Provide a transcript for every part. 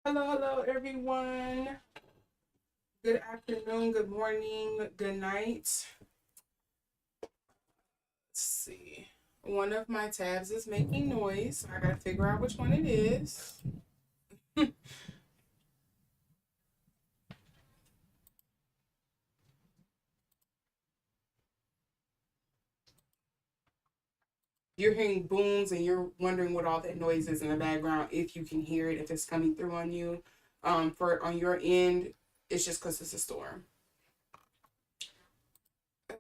Hello, hello, everyone. Good afternoon, good morning, good night. Let's see. One of my tabs is making noise. I gotta figure out which one it is. You're hearing booms and you're wondering what all that noise is in the background, if you can hear it, if it's coming through on you. For on your end, it's just because it's a storm. Let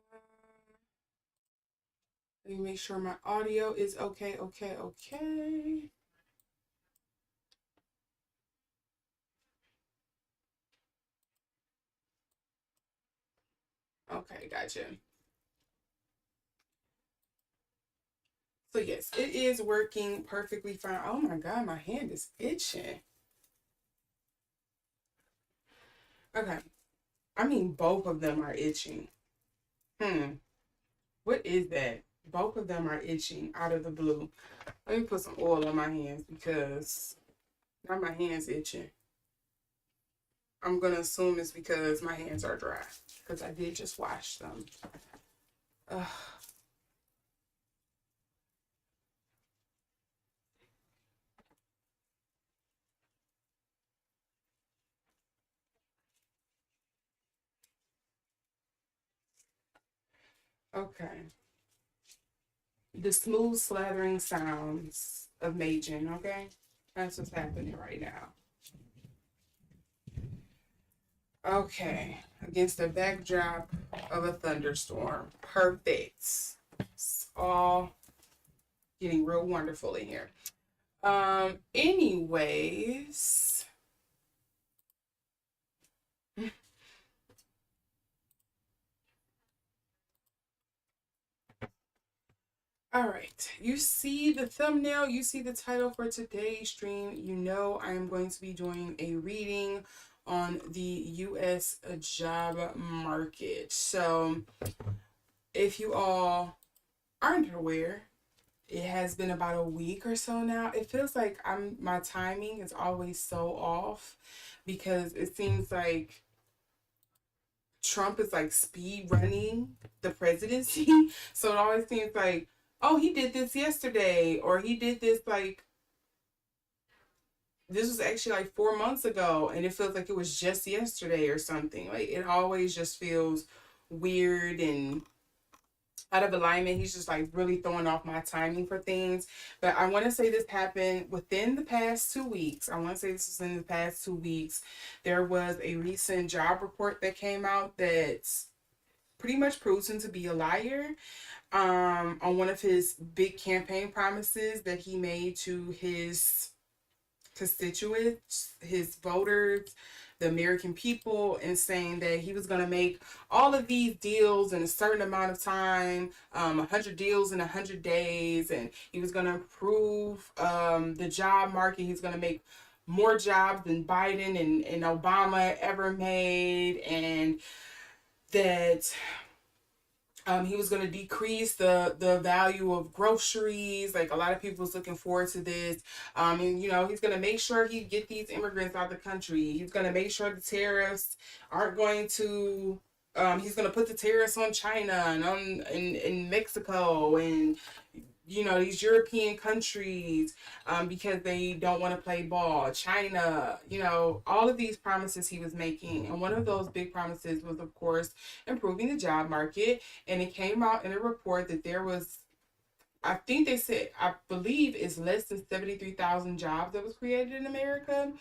me make sure my audio is okay, okay, okay. Okay, gotcha. So yes, it is working perfectly fine. Oh my god, my hand is itching. Okay. I mean both of them are itching. Hmm. What is that? Both of them are itching out of the blue. Let me put some oil on my hands because now my hands itching. I'm gonna assume it's because my hands are dry. Because I did just wash them. Ugh. Okay. The smooth slathering sounds of Majin, okay? That's what's happening right now. Okay, against the backdrop of a thunderstorm. Perfect. It's all getting real wonderful in here. Anyways. All right, you see the thumbnail, you see the title for today's stream. You know I am going to be doing a reading on the US job market. So if you all aren't aware, it has been about a week or so now. It feels like my timing is always so off because it seems like Trump is like speed running the presidency. So it always seems like, oh, he did this yesterday, or he did this like this was actually like 4 months ago, and it feels like it was just yesterday or something. Like it always just feels weird and out of alignment. He's just like really throwing off my timing for things. But I want to say this happened within the past 2 weeks. I want to say this was in the past 2 weeks. There was a recent job report that came out that pretty much proves him to be a liar on one of his big campaign promises that he made to his constituents, his voters, the American people, and saying that he was going to make all of these deals in a certain amount of time, 100 deals in 100 days, and he was going to improve the job market. He's going to make more jobs than Biden and Obama ever made, and that he was going to decrease the value of groceries. Like a lot of people was looking forward to this. And he's going to make sure he get these immigrants out of the country. He's going to make sure the tariffs aren't going to. He's going to put the tariffs on China and on in Mexico and these European countries, because they don't want to play ball. China, all of these promises he was making. And one of those big promises was, of course, improving the job market. And it came out in a report that there was, I think they said, I believe it's less than 73,000 jobs that was created in America.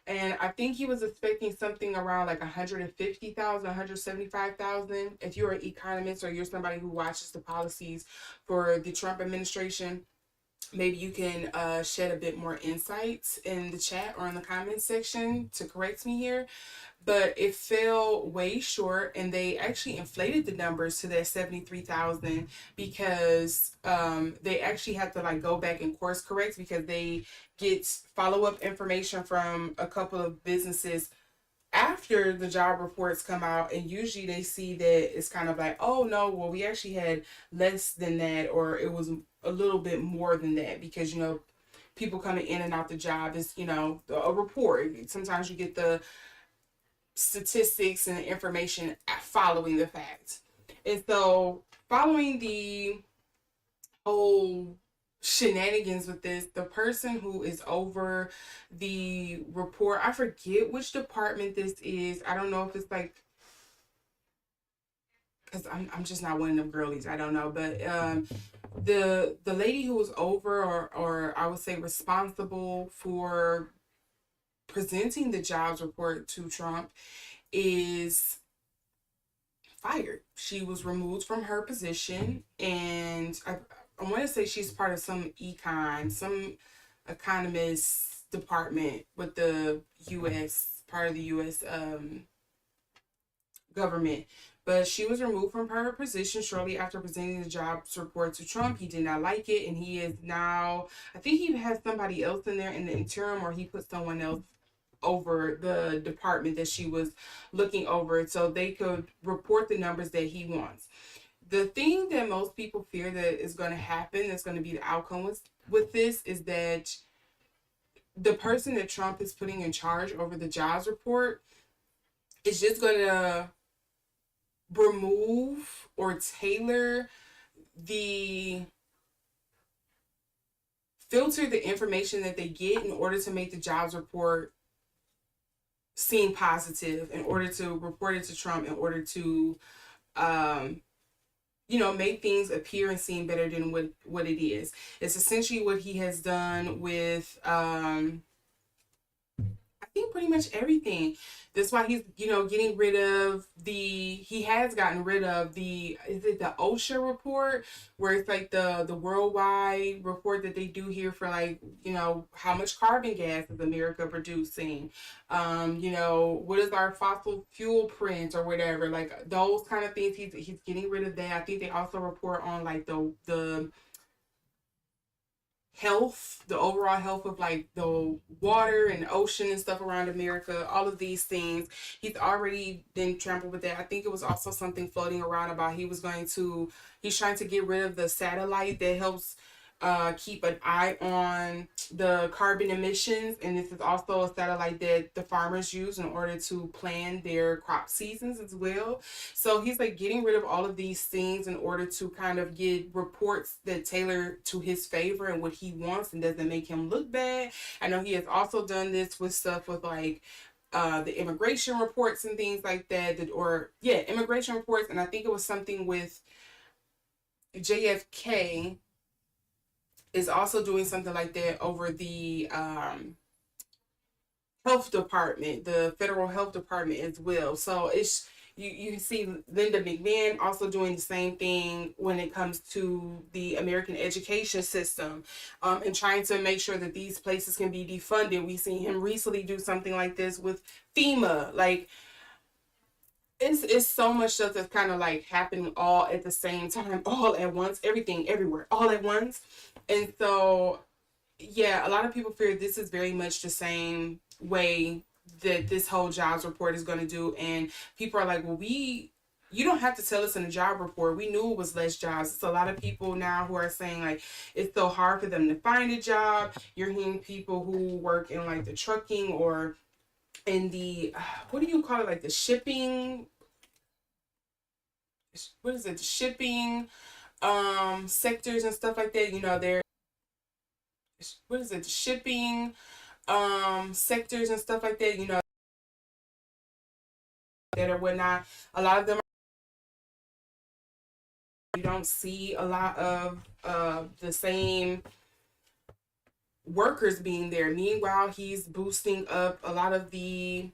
And I think he was expecting something around like 150,000, 175,000. If you're an economist or you're somebody who watches the policies for the Trump administration, maybe you can shed a bit more insights in the chat or in the comments section to correct me here. But it fell way short, and they actually inflated the numbers to that 73,000 because they actually have to like go back and course correct because they get follow-up information from a couple of businesses after the job reports come out, and usually they see that it's kind of like, oh no, well, we actually had less than that, or it was a little bit more than that, because people coming in and out the job is, a report. Sometimes you get the statistics and information following the fact. And so, following the whole shenanigans with this, the person who is over the report, I forget which department this is. I don't know if it's like, because I'm just not one of them girlies. I don't know, but the lady who was over, or I would say responsible for presenting the jobs report to Trump, is fired. She was removed from her position, and I want to say she's part of some some economist department with the U.S., part of the U.S. Government. But she was removed from her position shortly after presenting the jobs report to Trump. He did not like it, and he is now, I think he has somebody else in there in the interim, or he put someone else over the department that she was looking over so they could report the numbers that he wants. The thing that most people fear that is going to happen, that's going to be the outcome with this, is that the person that Trump is putting in charge over the jobs report is just going to remove or tailor the filter the information that they get in order to make the jobs report seem positive, in order to report it to Trump, in order to make things appear and seem better than what it is. It's essentially what he has done with I think pretty much everything. That's why he's, getting rid of he has gotten rid of is it the OSHA report, where it's like the worldwide report that they do here for, like, how much carbon gas is America producing? What is our fossil fuel print or whatever, like those kind of things. He's getting rid of that. I think they also report on like the health, the overall health of like the water and the ocean and stuff around America, all of these things. He's already been trampled with that. I think it was also something floating around about he's trying to get rid of the satellite that helps keep an eye on the carbon emissions. And this is also a satellite that the farmers use in order to plan their crop seasons as well. So he's like getting rid of all of these things in order to kind of get reports that tailor to his favor and what he wants and doesn't make him look bad. I know he has also done this with stuff with like the immigration reports and things like that, immigration reports. And I think it was something with JFK is also doing something like that over the health department, the federal health department as well. So it's you see Linda McMahon also doing the same thing when it comes to the American education system, and trying to make sure that these places can be defunded. We seen him recently do something like this with FEMA. Like, it's so much stuff that's kind of like happening all at the same time, all at once, everything everywhere all at once. And so, yeah, a lot of people fear this is very much the same way that this whole jobs report is going to do. And people are like, well, you don't have to tell us in a job report. We knew it was less jobs. It's a lot of people now who are saying like it's so hard for them to find a job. You're hearing people who work in like the trucking or in the what do you call it, like the shipping, what is it, the shipping sectors and stuff like that. They're what is it, the shipping sectors and stuff like that, that or whatnot. A lot of them, you don't see a lot of the same workers being there. Meanwhile, he's boosting up a lot of the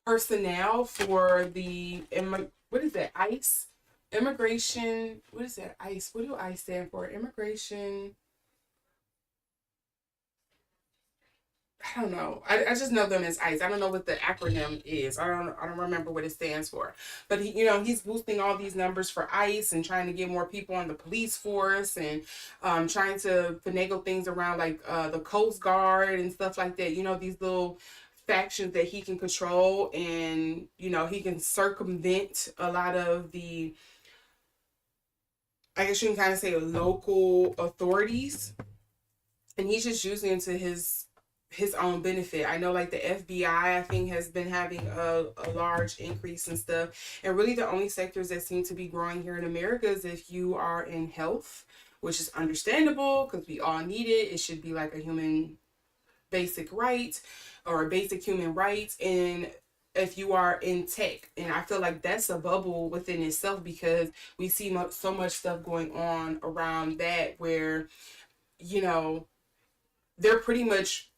personnel for the what is that, ICE? Immigration, what is that, ICE? What do ICE stand for? Immigration, I don't know. I just know them as ICE. I don't know what the acronym is. I don't remember what it stands for. But he's boosting all these numbers for ICE and trying to get more people on the police force, and trying to finagle things around like the Coast Guard and stuff like that. These little factions that he can control, and he can circumvent a lot of the I guess you can kind of say local authorities, and he's just using it to his own benefit. I know like the FBI I think has been having a large increase and stuff. And really the only sectors that seem to be growing here in America is if you are in health, which is understandable because we all need it. It should be like a human basic right or a basic human right. And if you are in tech, and I feel like that's a bubble within itself because we see so much stuff going on around that where, you know, they're pretty much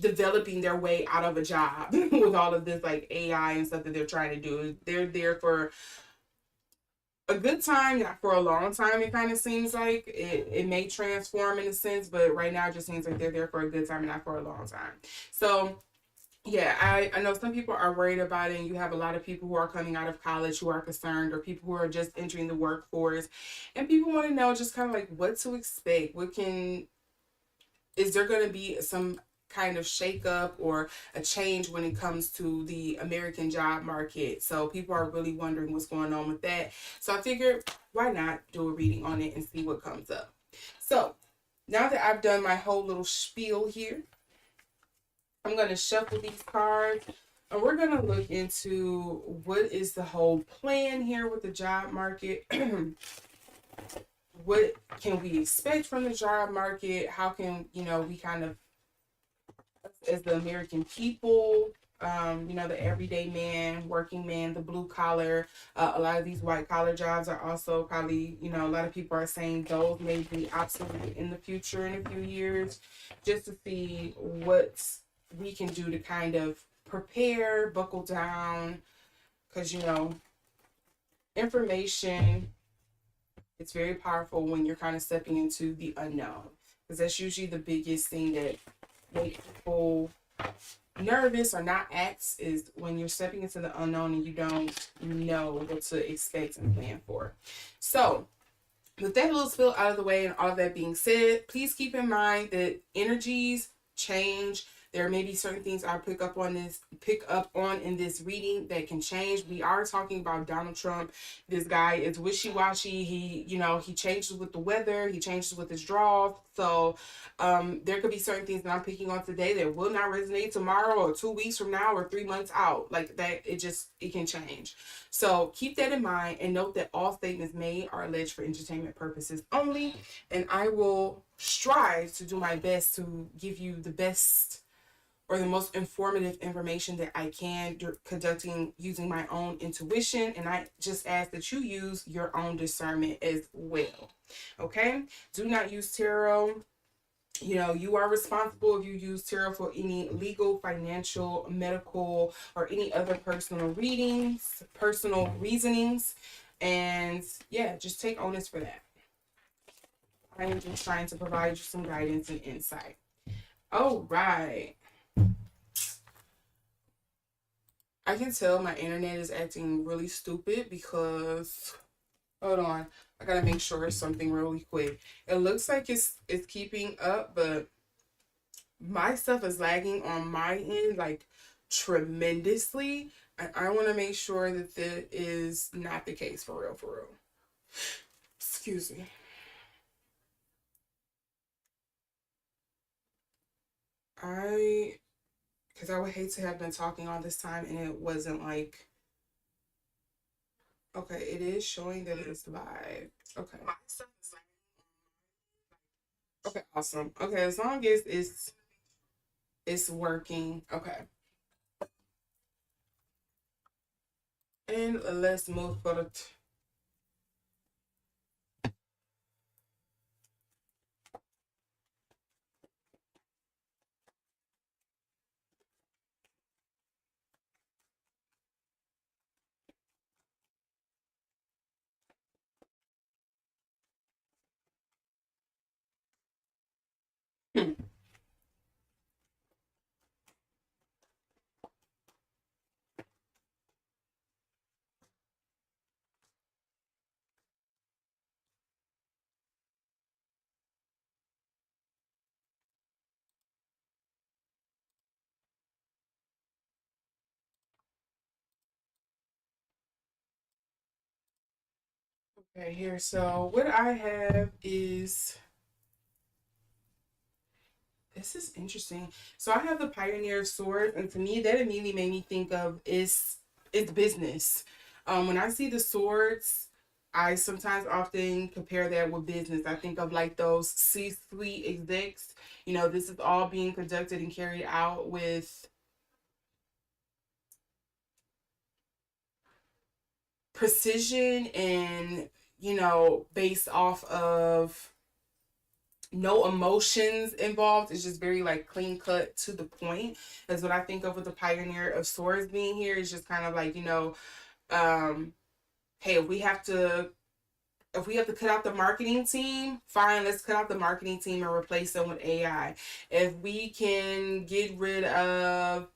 developing their way out of a job with all of this like AI and stuff that they're trying to do. They're there for a good time, not for a long time. It kind of seems like it may transform in a sense, but right now it just seems like they're there for a good time and not for a long time. So yeah, I know some people are worried about it, and you have a lot of people who are coming out of college who are concerned, or people who are just entering the workforce, and people want to know just kind of like what to expect. What can is there going to be some kind of shakeup or a change when it comes to the American job market? So people are really wondering what's going on with that. So I figured why not do a reading on it and see what comes up. So now that I've done my whole little spiel here, I'm going to shuffle these cards and we're going to look into what is the whole plan here with the job market. What can we expect from the job market? How can, we kind of, as the American people, the everyday man, working man, the blue collar, a lot of these white collar jobs are also probably, a lot of people are saying those may be obsolete in the future in a few years, just to see what we can do to kind of prepare, buckle down, because, information, it's very powerful when you're kind of stepping into the unknown, because that's usually the biggest thing that makes people nervous or not acts is when you're stepping into the unknown and you don't know what to expect and plan for. So with that little spill out of the way and all of that being said, please keep in mind that energies change. There may be certain things I pick up on in this reading that can change. We are talking about Donald Trump. This guy is wishy-washy. He changes with the weather, he changes with his draw. So there could be certain things that I'm picking on today that will not resonate tomorrow or 2 weeks from now or 3 months out. Like that, it can change. So keep that in mind and note that all statements made are alleged for entertainment purposes only. And I will strive to do my best to give you the best or the most informative information that I can, using my own intuition. And I just ask that you use your own discernment as well. Okay? Do not use tarot. You are responsible if you use tarot for any legal, financial, medical, or any other personal readings, personal reasonings. And yeah, just take onus for that. I am just trying to provide you some guidance and insight. All right. I can tell my internet is acting really stupid because, hold on, I gotta make sure it's something really quick. It looks like it's keeping up, but my stuff is lagging on my end like tremendously. And I want to make sure that that is not the case for real, for real. Excuse me. I, because I would hate to have been talking all this time and it wasn't like, okay, it is showing that it's live. Okay. Okay, awesome. Okay, as long as it's working. Okay. And let's move for the Okay, here. So what I have is, this is interesting. So I have the Pioneer of Swords, and to me, that immediately made me think of it's business. When I see the swords, I sometimes often compare that with business. I think of like those C-suite execs. You know, this is all being conducted and carried out with precision and, you know, based off of no emotions involved. It's just very like clean cut to the point. That's what I think of with the Pioneer of Swords being here. It's just kind of like, you know, um, hey, if we have to cut out the marketing team, fine, let's cut out the marketing team and replace them with AI. If we can get rid of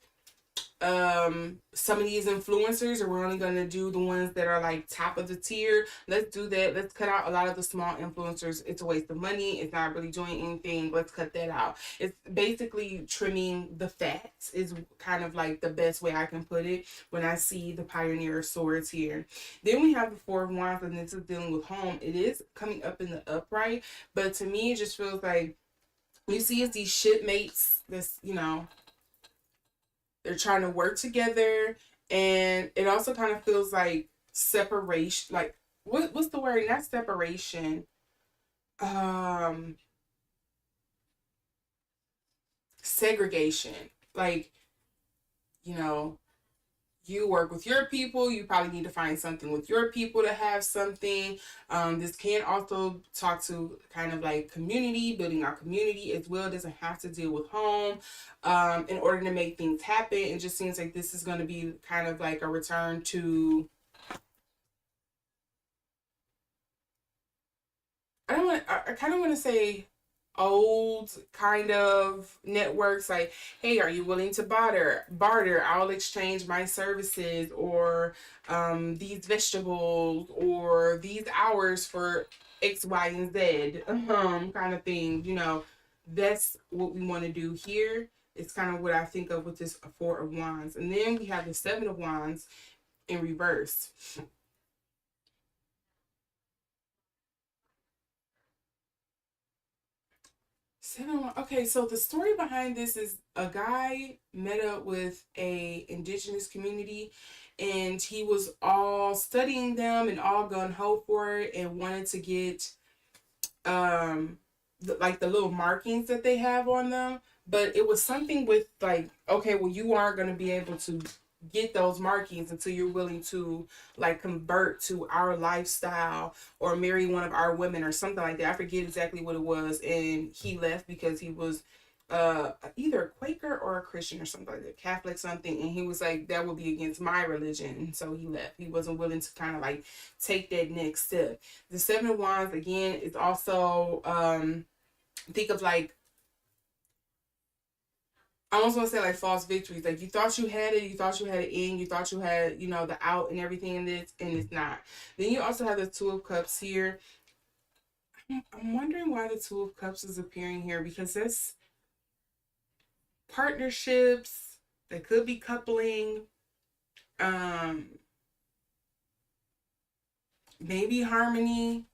some of these influencers, or we're only going to do the ones that are like top of the tier, let's do that. Let's cut out a lot of the small influencers. It's a waste of money. It's not really doing anything. Let's cut that out. It's basically trimming the fat is kind of like the best way I can put it when I see the Pioneer swords here. Then we have the Four of Wands, and this is dealing with home. It is coming up in the upright, but to me it just feels like you see it's these shipmates that's, you know, they're trying to work together, and it also kind of feels like separation. Like what's the word? Not separation. Um, Segregation. Like, you know, you work with your people, you probably need to find something with your people to have something. This can also talk to kind of like community, building our community as well. It doesn't have to deal with home. In order to make things happen, it just seems like this is going to be kind of like a return to, I don't want. I kind of want to say old kind of networks. Like, hey, are you willing to barter? I'll exchange my services, or these vegetables, or these hours for X, Y, and Z. Kind of thing. You know, that's what we want to do here. It's kind of what I think of with this Four of Wands, and then we have the Seven of Wands in reverse. Okay, so the story behind this is a guy met up with a indigenous community, and he was all studying them and all gun ho for it, and wanted to get like the little markings that they have on them. But it was something with like, okay, well, you aren't going to be able to get those markings until you're willing to like convert to our lifestyle or marry one of our women or something like that. I forget exactly what it was, and he left because he was either a Quaker or a Christian or something like that, Catholic something, and he was like, that would be against my religion, and so he left. He wasn't willing to kind of like take that next step. The Seven of Wands again is also think of like, I almost want to say like false victories. Like you thought you had it, you thought you had it in, you thought you had, you know, the out and everything in this, and it's not. Then you also have the Two of Cups here. I'm wondering why the Two of Cups is appearing here, because that's partnerships that could be coupling, um, maybe harmony.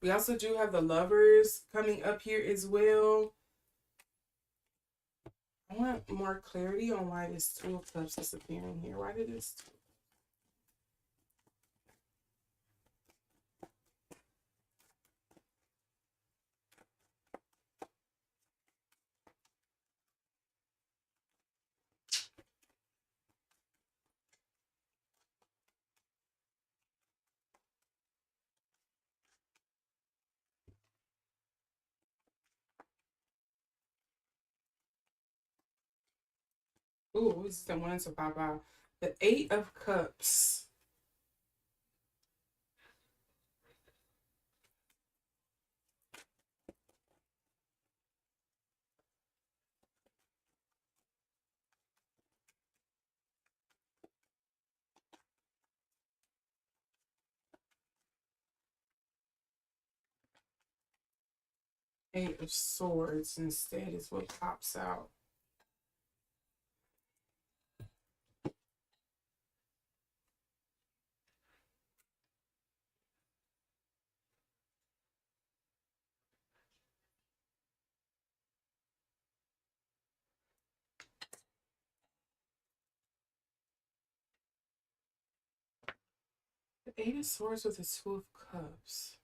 We also do have the Lovers coming up here as well. I want more clarity on why this Two of Cups is appearing here. Why did this? Ooh, this is the one to pop out. The Eight of Cups. Eight of Swords instead is what pops out. The Eight of Swords with the Two of Cups.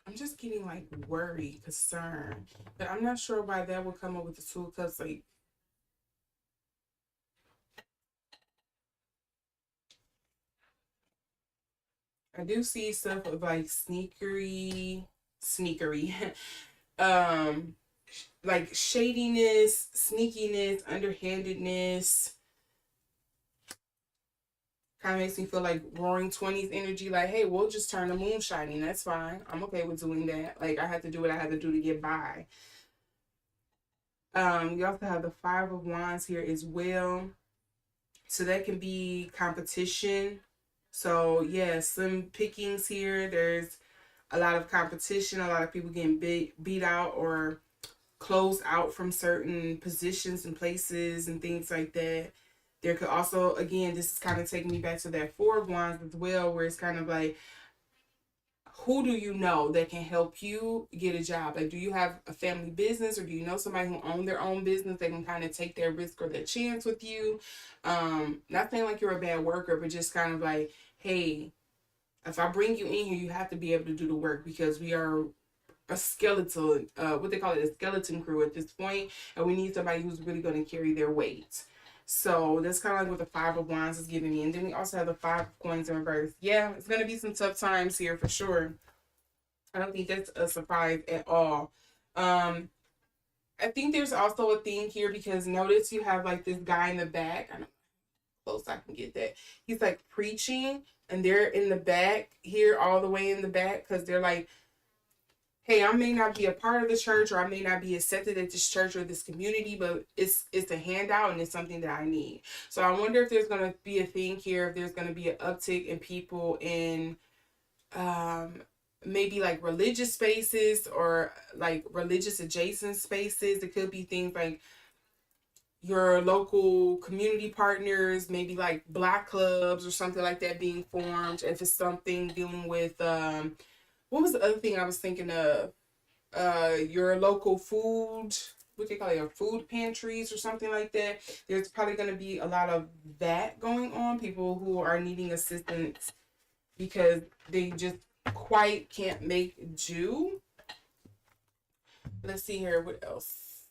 I'm just getting like worried, concerned, but I'm not sure why that would come up with the Two of Cups. Like, I do see stuff of like sneakery, um, like shadiness, sneakiness, underhandedness. Kind of makes me feel like Roaring Twenties energy. Like, hey, we'll just turn the moon shining. That's fine. I'm okay with doing that. Like, I had to do what I had to do to get by. You also have the Five of Wands here as well. So that can be competition. So yeah, slim pickings here. There's a lot of competition. A lot of people getting beat out or closed out from certain positions and places and things like that. There could also, again, this is kind of taking me back to that Four of Wands as well, where it's kind of like, who do you know that can help you get a job? Like, do you have a family business, or do you know somebody who owns their own business that can kind of take their risk or their chance with you? Not saying like you're a bad worker, but just kind of like, hey, if I bring you in here, you have to be able to do the work, because we are a skeletal, what they call it, a skeleton crew at this point, and we need somebody who's really going to carry their weight. So that's kind of like what the Five of Wands is giving me. And then we also have the Five of Coins in reverse. Yeah, it's going to be some tough times here for sure. I don't think that's a surprise at all. Um, I think there's also a thing here, because notice you have like this guy in the back. I don't know how close I can get that. He's like preaching, and they're in the back here, all the way in the back, because they're like, hey, I may not be a part of the church, or I may not be accepted at this church or this community, but it's a handout and it's something that I need. So I wonder if there's gonna be a thing here, if there's gonna be an uptick in people in um maybe like religious spaces, or like religious adjacent spaces. It could be things like your local community partners, maybe like black clubs or something like that being formed. If it's something dealing with what was the other thing I was thinking of? Your local food, what they call it, food pantries or something like that. There's probably going to be a lot of that going on. People who are needing assistance because they just quite can't make do. Let's see here. What else?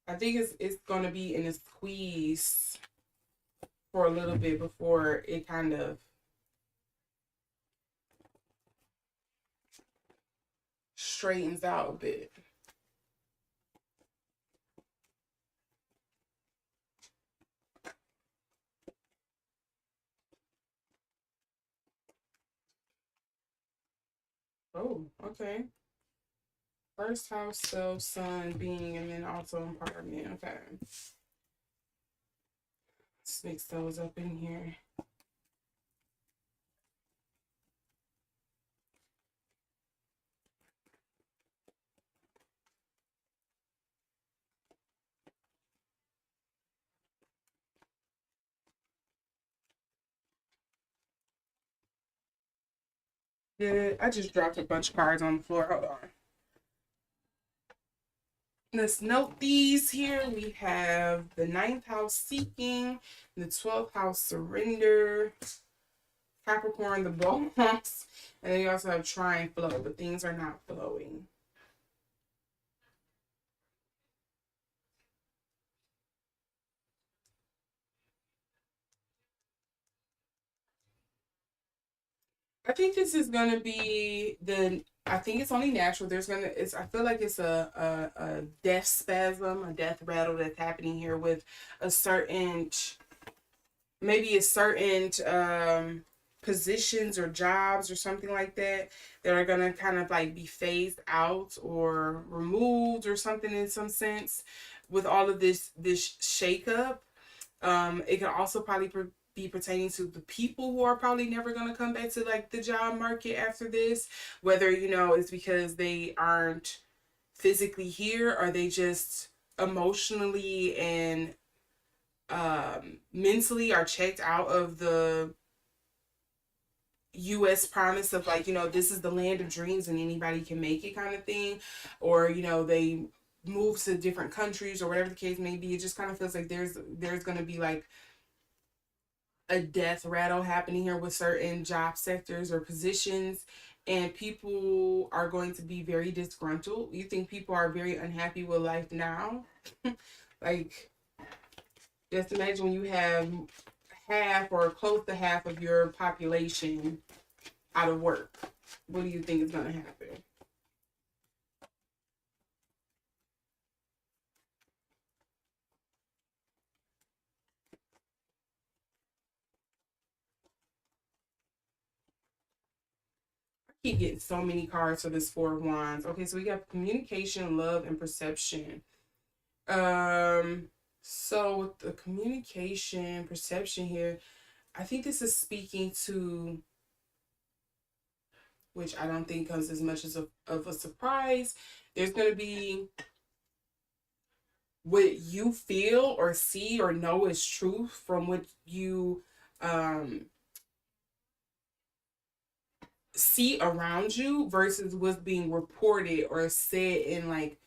I think it's going to be in a squeeze for a little bit before it kind of straightens out a bit. Oh, okay. First house, self, sun, being, and then also empowerment. Okay. Let's mix those up in here. Good. I just dropped a bunch of cards on the floor. Hold on. Let's note these here. We have the ninth house, seeking, the 12th house, surrender, Capricorn, the boss, and then you also have try and flow, but things are not flowing. I think this is gonna be the. I think it's only natural. There's gonna. It's. I feel like it's a death spasm, a death rattle that's happening here with a certain, maybe a certain positions or jobs or something like that that are gonna kind of like be phased out or removed or something in some sense with all of this shakeup. It can also probably be pertaining to the people who are probably never going to come back to like the job market after this, whether it's because they aren't physically here, or they just emotionally and mentally are checked out of US promise of like, this is the land of dreams and anybody can make it kind of thing, or they move to different countries or whatever the case may be. It just kind of feels like there's going to be like a death rattle happening here with certain job sectors or positions, and people are going to be very disgruntled. You think people are very unhappy with life now? Like, just imagine when you have half or close to half of your population out of work. What do you think is going to happen? I keep getting so many cards for this Four of Wands. Okay, so we got communication, love, and perception. Um, so with the communication, perception here, I think this is speaking to, which I don't think comes as much as of a surprise. There's going to be what you feel or see or know is truth from what you um, see around you versus what's being reported or said in like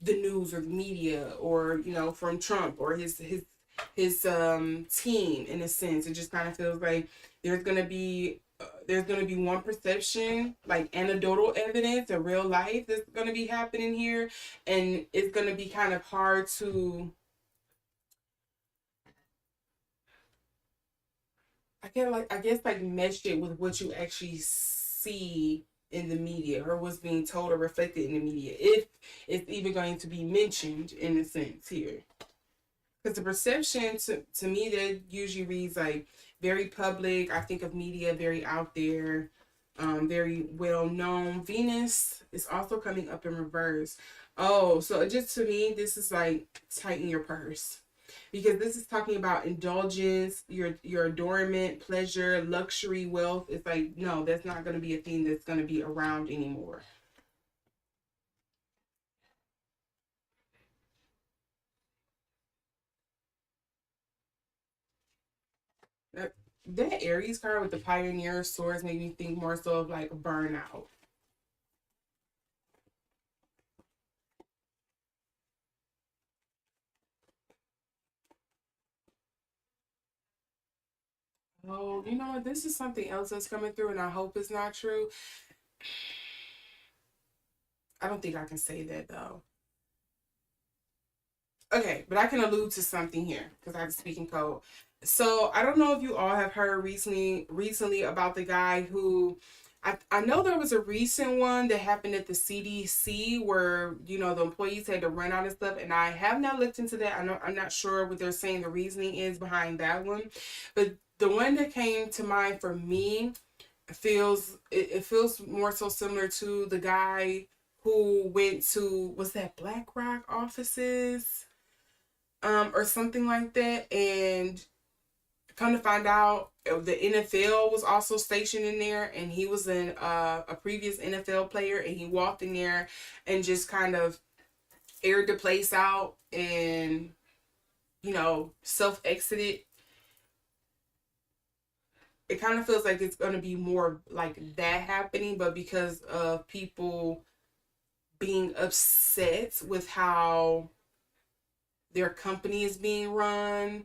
the news or the media, or from Trump or his team. In a sense, it just kind of feels like there's gonna be one perception, like anecdotal evidence of real life that's gonna be happening here, and it's gonna be kind of hard to, I guess, like mesh it with what you actually see in the media or what's being told or reflected in the media, if it's even going to be mentioned in a sense here. Because the perception to me, that usually reads like very public. I think of media very out there, very well known. Venus is also coming up in reverse. Oh, so just to me, this is like tighten your purse, because this is talking about indulgence, your adornment, pleasure, luxury, wealth. It's like, no, that's not going to be a thing that's going to be around anymore. That, that Aries card with the Pioneer swords made me think more so of like burnout. Oh, you know what? This is something else that's coming through, and I hope it's not true. I don't think I can say that though. Okay, but I can allude to something here because I have a speaking code. So I don't know if you all have heard recently about the guy who, I know there was a recent one that happened at the CDC where the employees had to run out of stuff, and I have not looked into that. I'm not sure what they're saying the reasoning is behind that one, but the one that came to mind for me feels more so similar to the guy who went to, was that BlackRock offices, or something like that, and come to find out the NFL was also stationed in there, and he was a previous NFL player, and he walked in there and just kind of aired the place out and self exited. It kind of feels like it's going to be more like that happening, but because of people being upset with how their company is being run,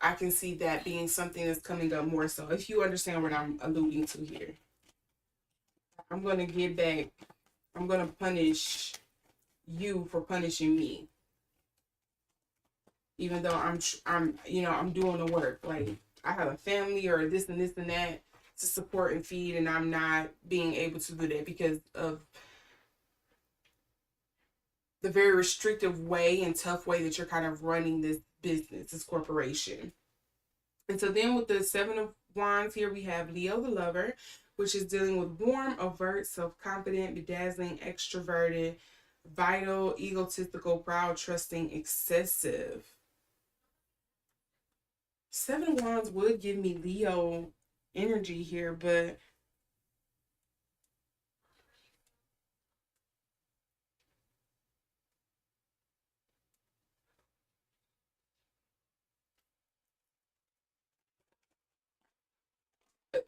I can see that being something that's coming up more so. If you understand what I'm alluding to here, I'm going to get back. I'm going to punish you for punishing me, even though I'm doing the work. Like, I have a family or this and this and that to support and feed, and I'm not being able to do that because of the very restrictive way and tough way that you're kind of running this business, this corporation. And so then with the Seven of Wands here, we have Leo the Lover, which is dealing with warm, overt, self-confident, bedazzling, extroverted, vital, egotistical, proud, trusting, excessive. Seven of Wands would give me Leo energy here, but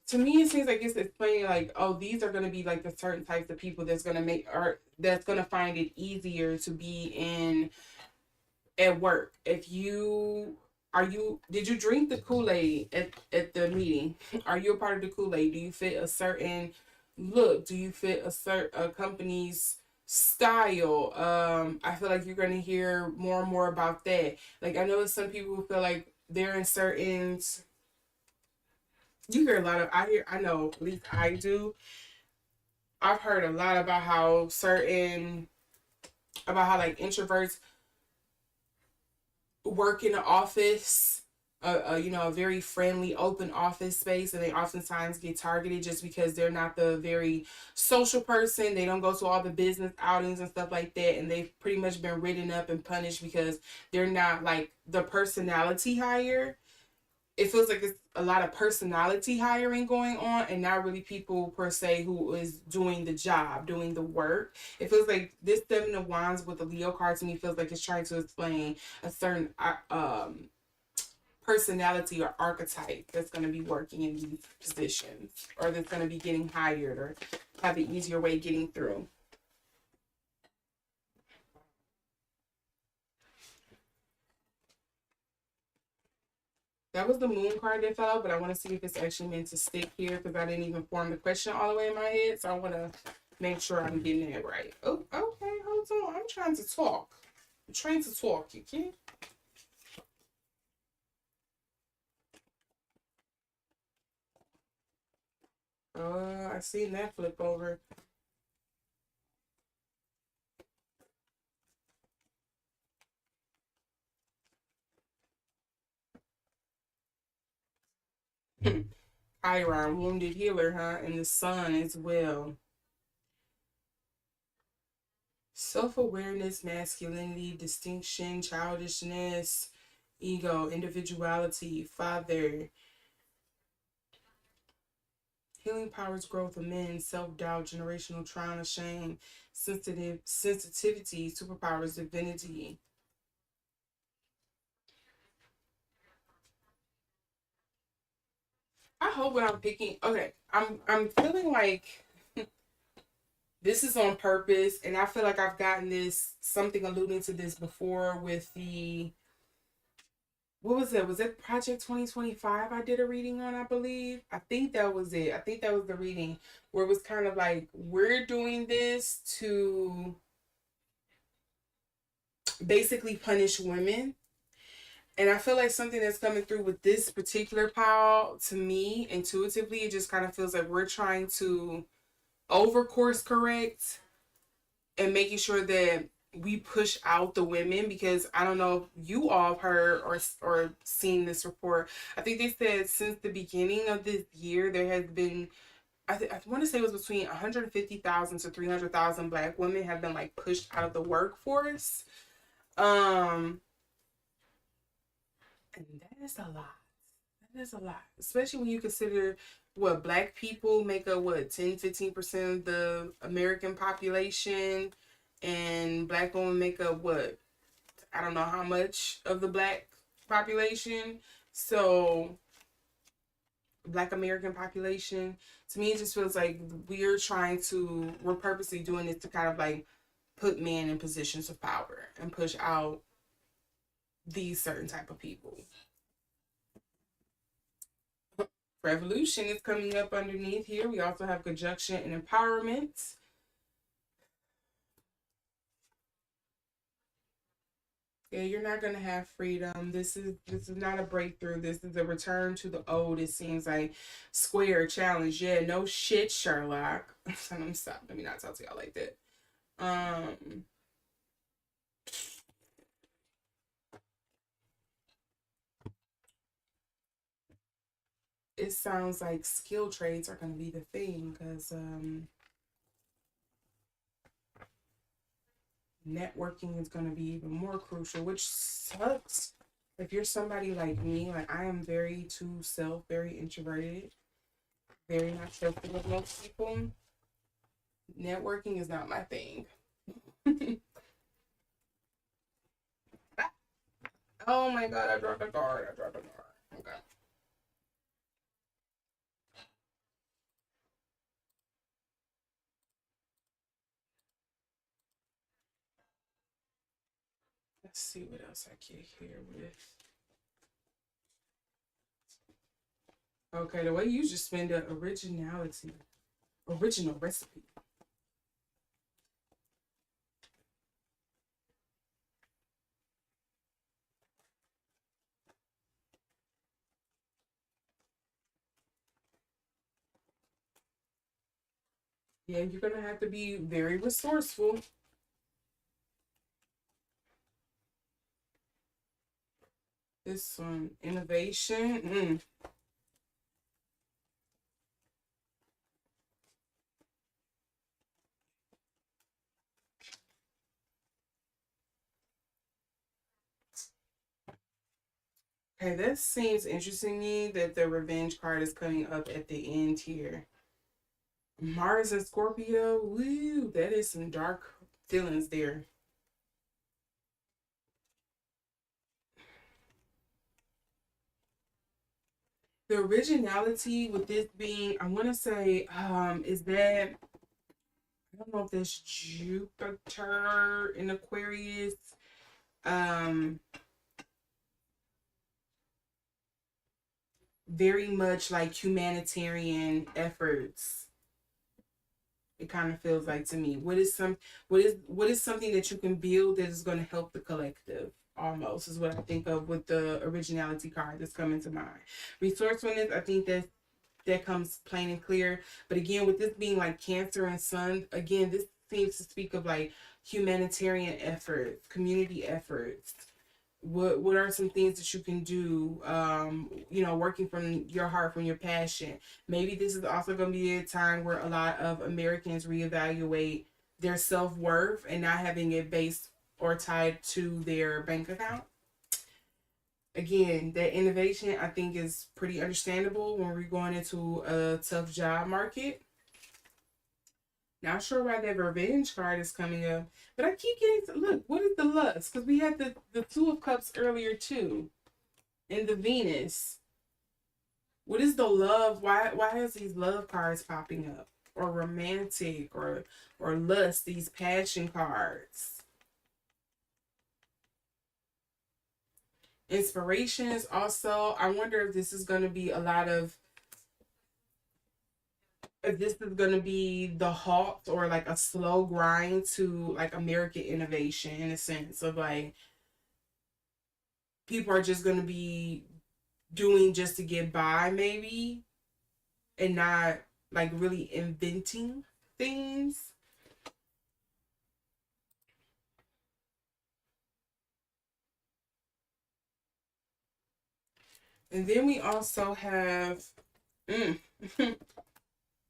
To me it seems like it's explaining like, oh, these are going to be like the certain types of people that's going to make or that's going to find it easier to be in at work. If you are you did you drink the Kool-Aid at the meeting? Are you a part of the Kool-Aid? Do you fit a certain look? Do you fit a company's style? I feel like you're gonna hear more and more about that. Like I know some people who feel like they're in certain, you hear a lot of, I know at least I do. I've heard a lot about how certain, about how like introverts work in an office, you know, a very friendly, open office space, and they oftentimes get targeted just because they're not the very social person. They don't go to all the business outings and stuff like that, and they've pretty much been written up and punished because they're not like the personality hire. It feels like it's a lot of personality hiring going on and not really people per se who is doing the job, doing the work. It feels like this Seven of Wands with the Leo card to me feels like it's trying to explain a certain personality or archetype that's going to be working in these positions, or that's going to be getting hired or have an easier way getting through. That was the moon card that fell, but I want to see if it's actually meant to stick here because I didn't even form the question all the way in my head. So I want to make sure I'm getting it right. Oh, okay, hold on. I'm trying to talk. I'm trying to talk, you kid. I seen that flip over. Chiron, wounded healer, huh? And the sun as well. Self awareness, masculinity, distinction, childishness, ego, individuality, father, healing powers, growth of men, self doubt, generational trauma, shame, sensitivity, superpowers, divinity. I hope what I'm picking. Okay, I'm feeling like this is on purpose, and I feel like I've gotten this something alluding to this before with the, what was it? Was it Project 2025 I did a reading on, I believe? I think that was it. I think that was the reading where it was kind of like, we're doing this to basically punish women. And I feel like something that's coming through with this particular pile, to me, intuitively, it just kind of feels like we're trying to over course correct and making sure that we push out the women, because I don't know if you all have heard or seen this report. I think they said since the beginning of this year there has been, I want to say it was between 150,000 to 300,000 Black women have been like pushed out of the workforce. Um, and that is a lot. That is a lot, especially when you consider what Black people make up, what, 10-15% of the American population, and Black women make up what, I don't know how much of the Black population. So Black American population, to me it just feels like we're purposely doing this to kind of like put men in positions of power and push out these certain type of people. Revolution is coming up underneath here. We also have conjunction and empowerment. Yeah, you're not gonna have freedom. This is not a breakthrough. This is a return to the old. It seems like square challenge. Yeah, no shit, Sherlock. Let me stop. Let me not talk to y'all like that. Um, it sounds like skill trades are gonna be the thing because networking is gonna be even more crucial, which sucks. If you're somebody like me, like I am very to self, very introverted, very not trusting with most people. Networking is not my thing. Oh my god, I dropped a card. I dropped a card. Okay. Let's see what else I get here with. Okay, the way you just spend the originality, original recipe. Yeah, you're gonna have to be very resourceful. This one, innovation. Okay, this seems interesting to me that the revenge card is coming up at the end here. Mars and Scorpio, woo, that is some dark feelings there. The originality with this being, I want to say, is that, I don't know if that's Jupiter in Aquarius. Um, Very much like humanitarian efforts. It kind of feels like to me. What is something that you can build that is going to help the collective? Almost is what I think of with the originality card that's coming to mind. Resourcefulness, I think that comes plain and clear. But again, with this being like Cancer and Sun, again, this seems to speak of like humanitarian efforts, community efforts. What are some things that you can do, working from your heart, from your passion? Maybe this is also going to be a time where a lot of Americans reevaluate their self-worth and not having it based or tied to their bank account. Again, that innovation I think is pretty understandable when we're going into a tough job market. Not sure why that revenge card is coming up, but I keep getting to look. What is the lust? Because we had the Two of Cups earlier too, and the Venus. What is the love? Why is these love cards popping up, or romantic, or lust? These passion cards. Inspirations also. I wonder if this is going to be a lot of, if this is going to be the halt or like a slow grind to like American innovation, in a sense of like people are just going to be doing just to get by maybe, and not like really inventing things. And then we also have mm,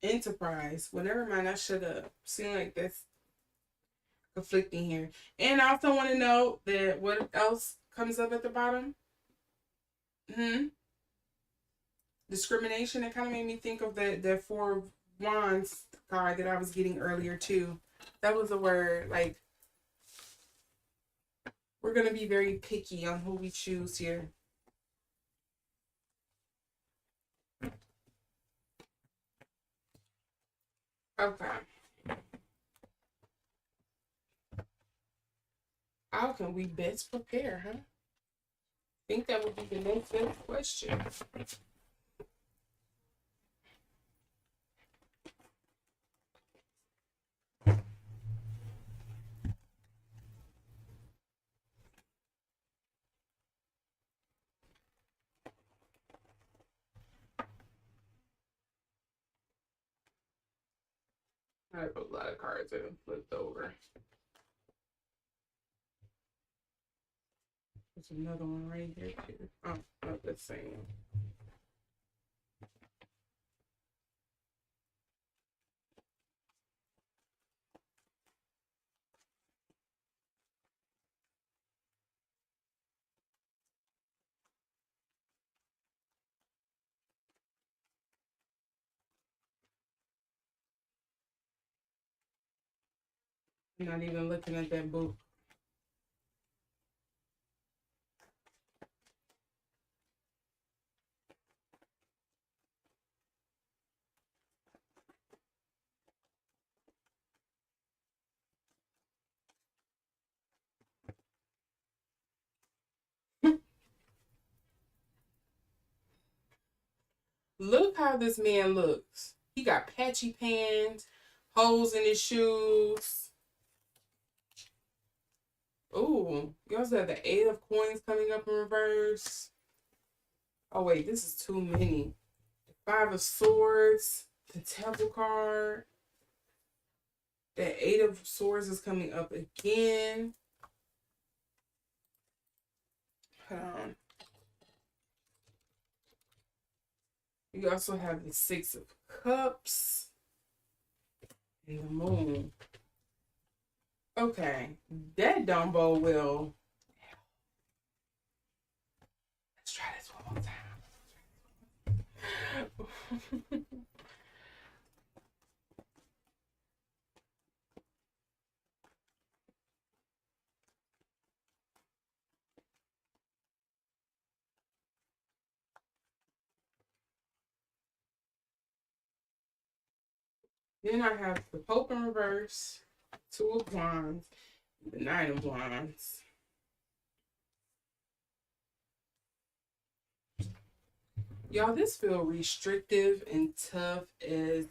enterprise. Well, never mind, I should have seen like that's conflicting here. And I also want to know that what else comes up at the bottom. Discrimination. It kind of made me think of that Four of Wands card that I was getting earlier too. That was a word. Like, we're gonna be very picky on who we choose here. Okay. How can we best prepare, huh? I think that would be the next best question. I have a lot of cards that have flipped over. There's another one right here too. Oh, not the same. I'm not even looking at that book. Look how this man looks. He got patchy pants, holes in his shoes. Ooh, you also have the Eight of Coins coming up in reverse. Oh wait, this is too many. Five of Swords, the Temple card. The Eight of Swords is coming up again. Hold on. You also have the Six of Cups and the Moon. Okay, that don't bode well. Let's try this one more time. Then I have the Pope in reverse, Two of Wands, the Nine of Wands. Y'all, this feel restrictive and tough as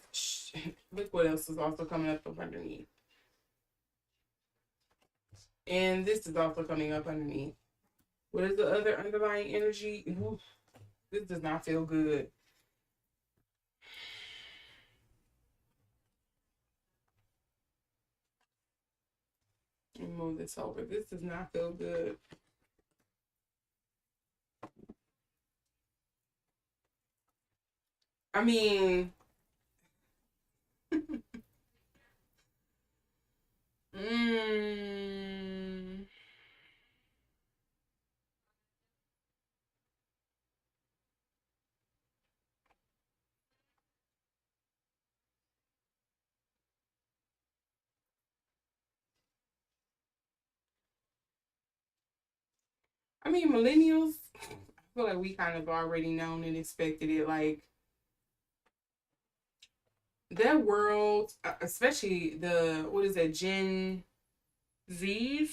look what else is also coming up underneath. And this is also coming up underneath. What is the other underlying energy? Oof, this does not feel good. Let me move this over. This does not feel good. I mean, I mean, millennials, I feel like we kind of already known and expected it. Like, that world, especially the, what is that, Gen Zs?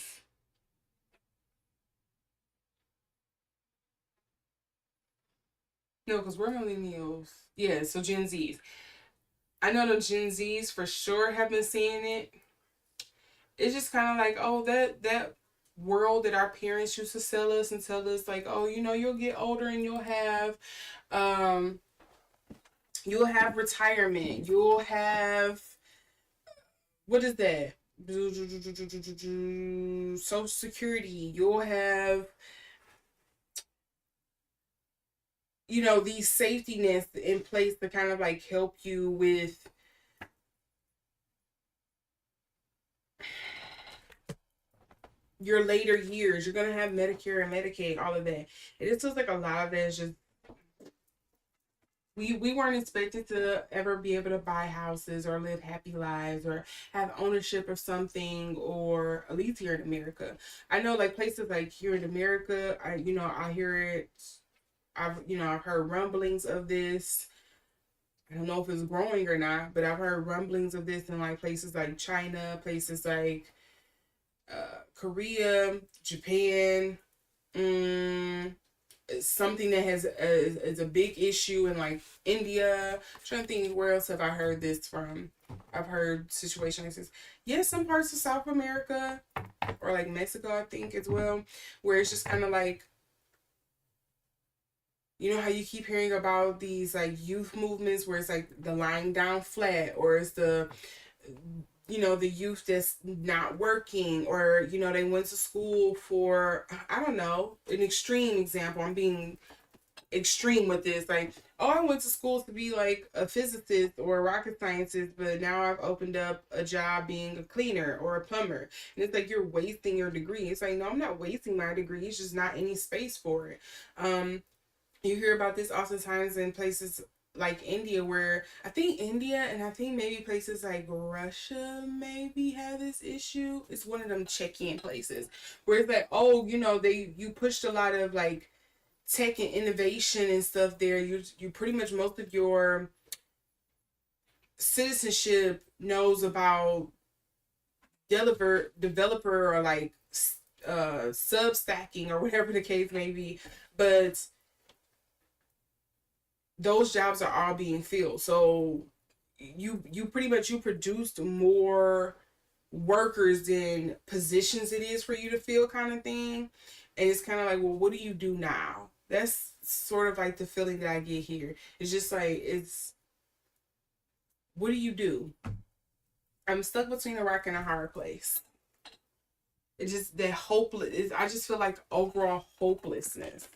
No, because we're millennials. Yeah, so Gen Zs. I know the Gen Zs for sure have been seeing it. It's just kind of like, oh, that world that our parents used to sell us and tell us like, oh, you know, you'll get older and um you'll have retirement, you'll have, what is that? Social Security, you'll have, you know, these safety nets in place to kind of like help you with your later years. You're gonna have Medicare and Medicaid, all of that. It just feels like a lot of that is just we weren't expected to ever be able to buy houses or live happy lives or have ownership of something, or at least here in America. I know like places like here in America, I hear it. I've heard rumblings of this. I don't know if it's growing or not, but I've heard rumblings of this in like places like China, places like Korea, Japan. Mm, Something that is a big issue in like India. I'm trying to think, where else have I heard this from? I've heard situations like this. Yes, some parts of South America or like Mexico, I think as well, where it's just kind of like, you know how you keep hearing about these like youth movements where it's like the lying down flat, or it's the, the youth that's not working, or they went to school for, I don't know, an extreme example. I'm being extreme with this, like, oh, I went to school to be like a physicist or a rocket scientist, but now I've opened up a job being a cleaner or a plumber. And it's like, you're wasting your degree. It's like, no, I'm not wasting my degree, it's just not any space for it. You hear about this oftentimes in places like India, where I think India and I think maybe places like Russia maybe have this issue. It's one of them check-in places where it's like, oh, you pushed a lot of like tech and innovation and stuff there. You pretty much, most of your citizenship knows about developer or like sub stacking or whatever the case may be, but those jobs are all being filled. So you pretty much you produced more workers than positions it is for you to fill, kind of thing. And it's kind of like, well, what do you do now? That's sort of like the feeling that I get here. It's just like, it's, what do you do? I'm stuck between a rock and a hard place. It's just that hopeless. I just feel like overall hopelessness,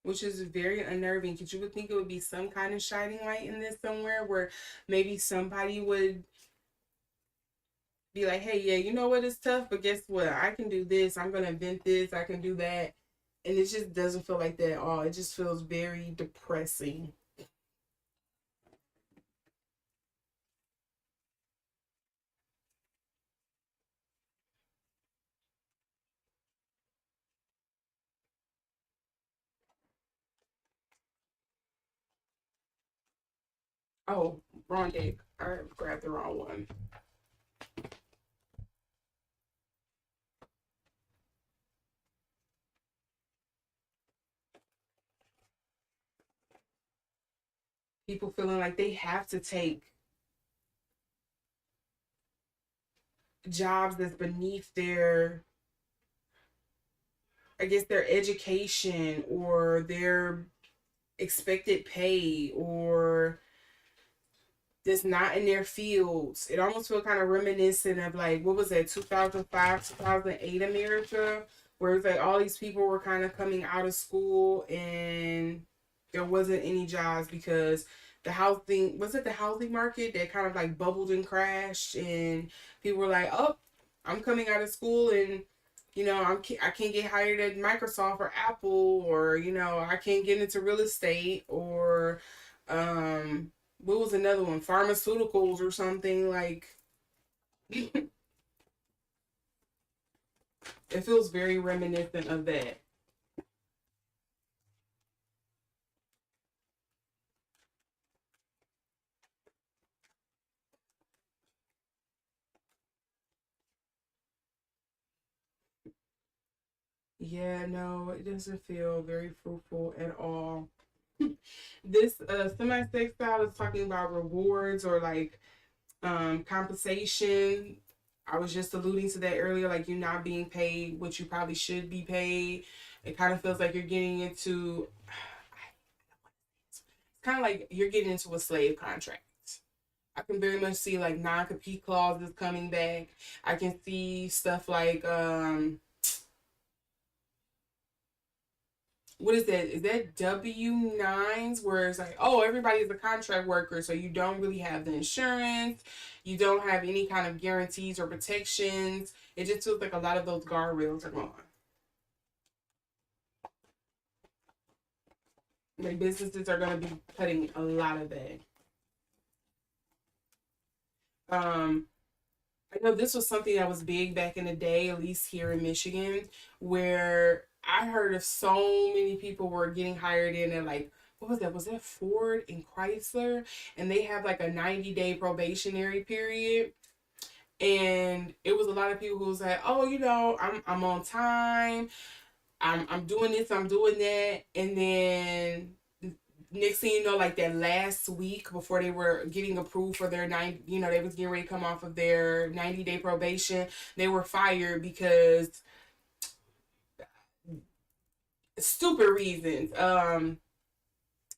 which is very unnerving because you would think it would be some kind of shining light in this somewhere where maybe somebody would be like, hey, yeah, you know what? It's tough, but guess what? I can do this. I'm going to invent this. I can do that. And it just doesn't feel like that at all. It just feels very depressing. Oh, wrong deck. I grabbed the wrong one. People feeling like they have to take jobs that's beneath their, I guess, their education or their expected pay or that's not in their fields. It almost feels kind of reminiscent of like, what was that, 2005, 2008 America, where it's like all these people were kind of coming out of school and there wasn't any jobs because the housing, was it the housing market that kind of like bubbled and crashed, and people were like, oh, I'm coming out of school and I can't get hired at Microsoft or Apple, or I can't get into real estate, or what was another one, pharmaceuticals or something like. It feels very reminiscent of that. Yeah, no, it doesn't feel very fruitful at all. This semi-textile is talking about rewards or like compensation. I was just alluding to that earlier, like you're not being paid what you probably should be paid. It kind of feels like you're getting into, it's kind of like you're getting into a slave contract. I can very much see like non-compete clauses coming back. I can see stuff like what is that? Is that W-9s where it's like, oh, everybody's a contract worker, so you don't really have the insurance, you don't have any kind of guarantees or protections. It just feels like a lot of those guardrails are gone. Like businesses are going to be cutting a lot of that. Um, I know this was something that was big back in the day, at least here in Michigan, where I heard of so many people were getting hired in at like, what was that? Was that Ford and Chrysler? And they have like a 90-day probationary period. And it was a lot of people who was like, oh, I'm on time. I'm doing this, I'm doing that. And then next thing you know, like that last week before they were getting approved for their they was getting ready to come off of their 90-day probation, they were fired because stupid reasons.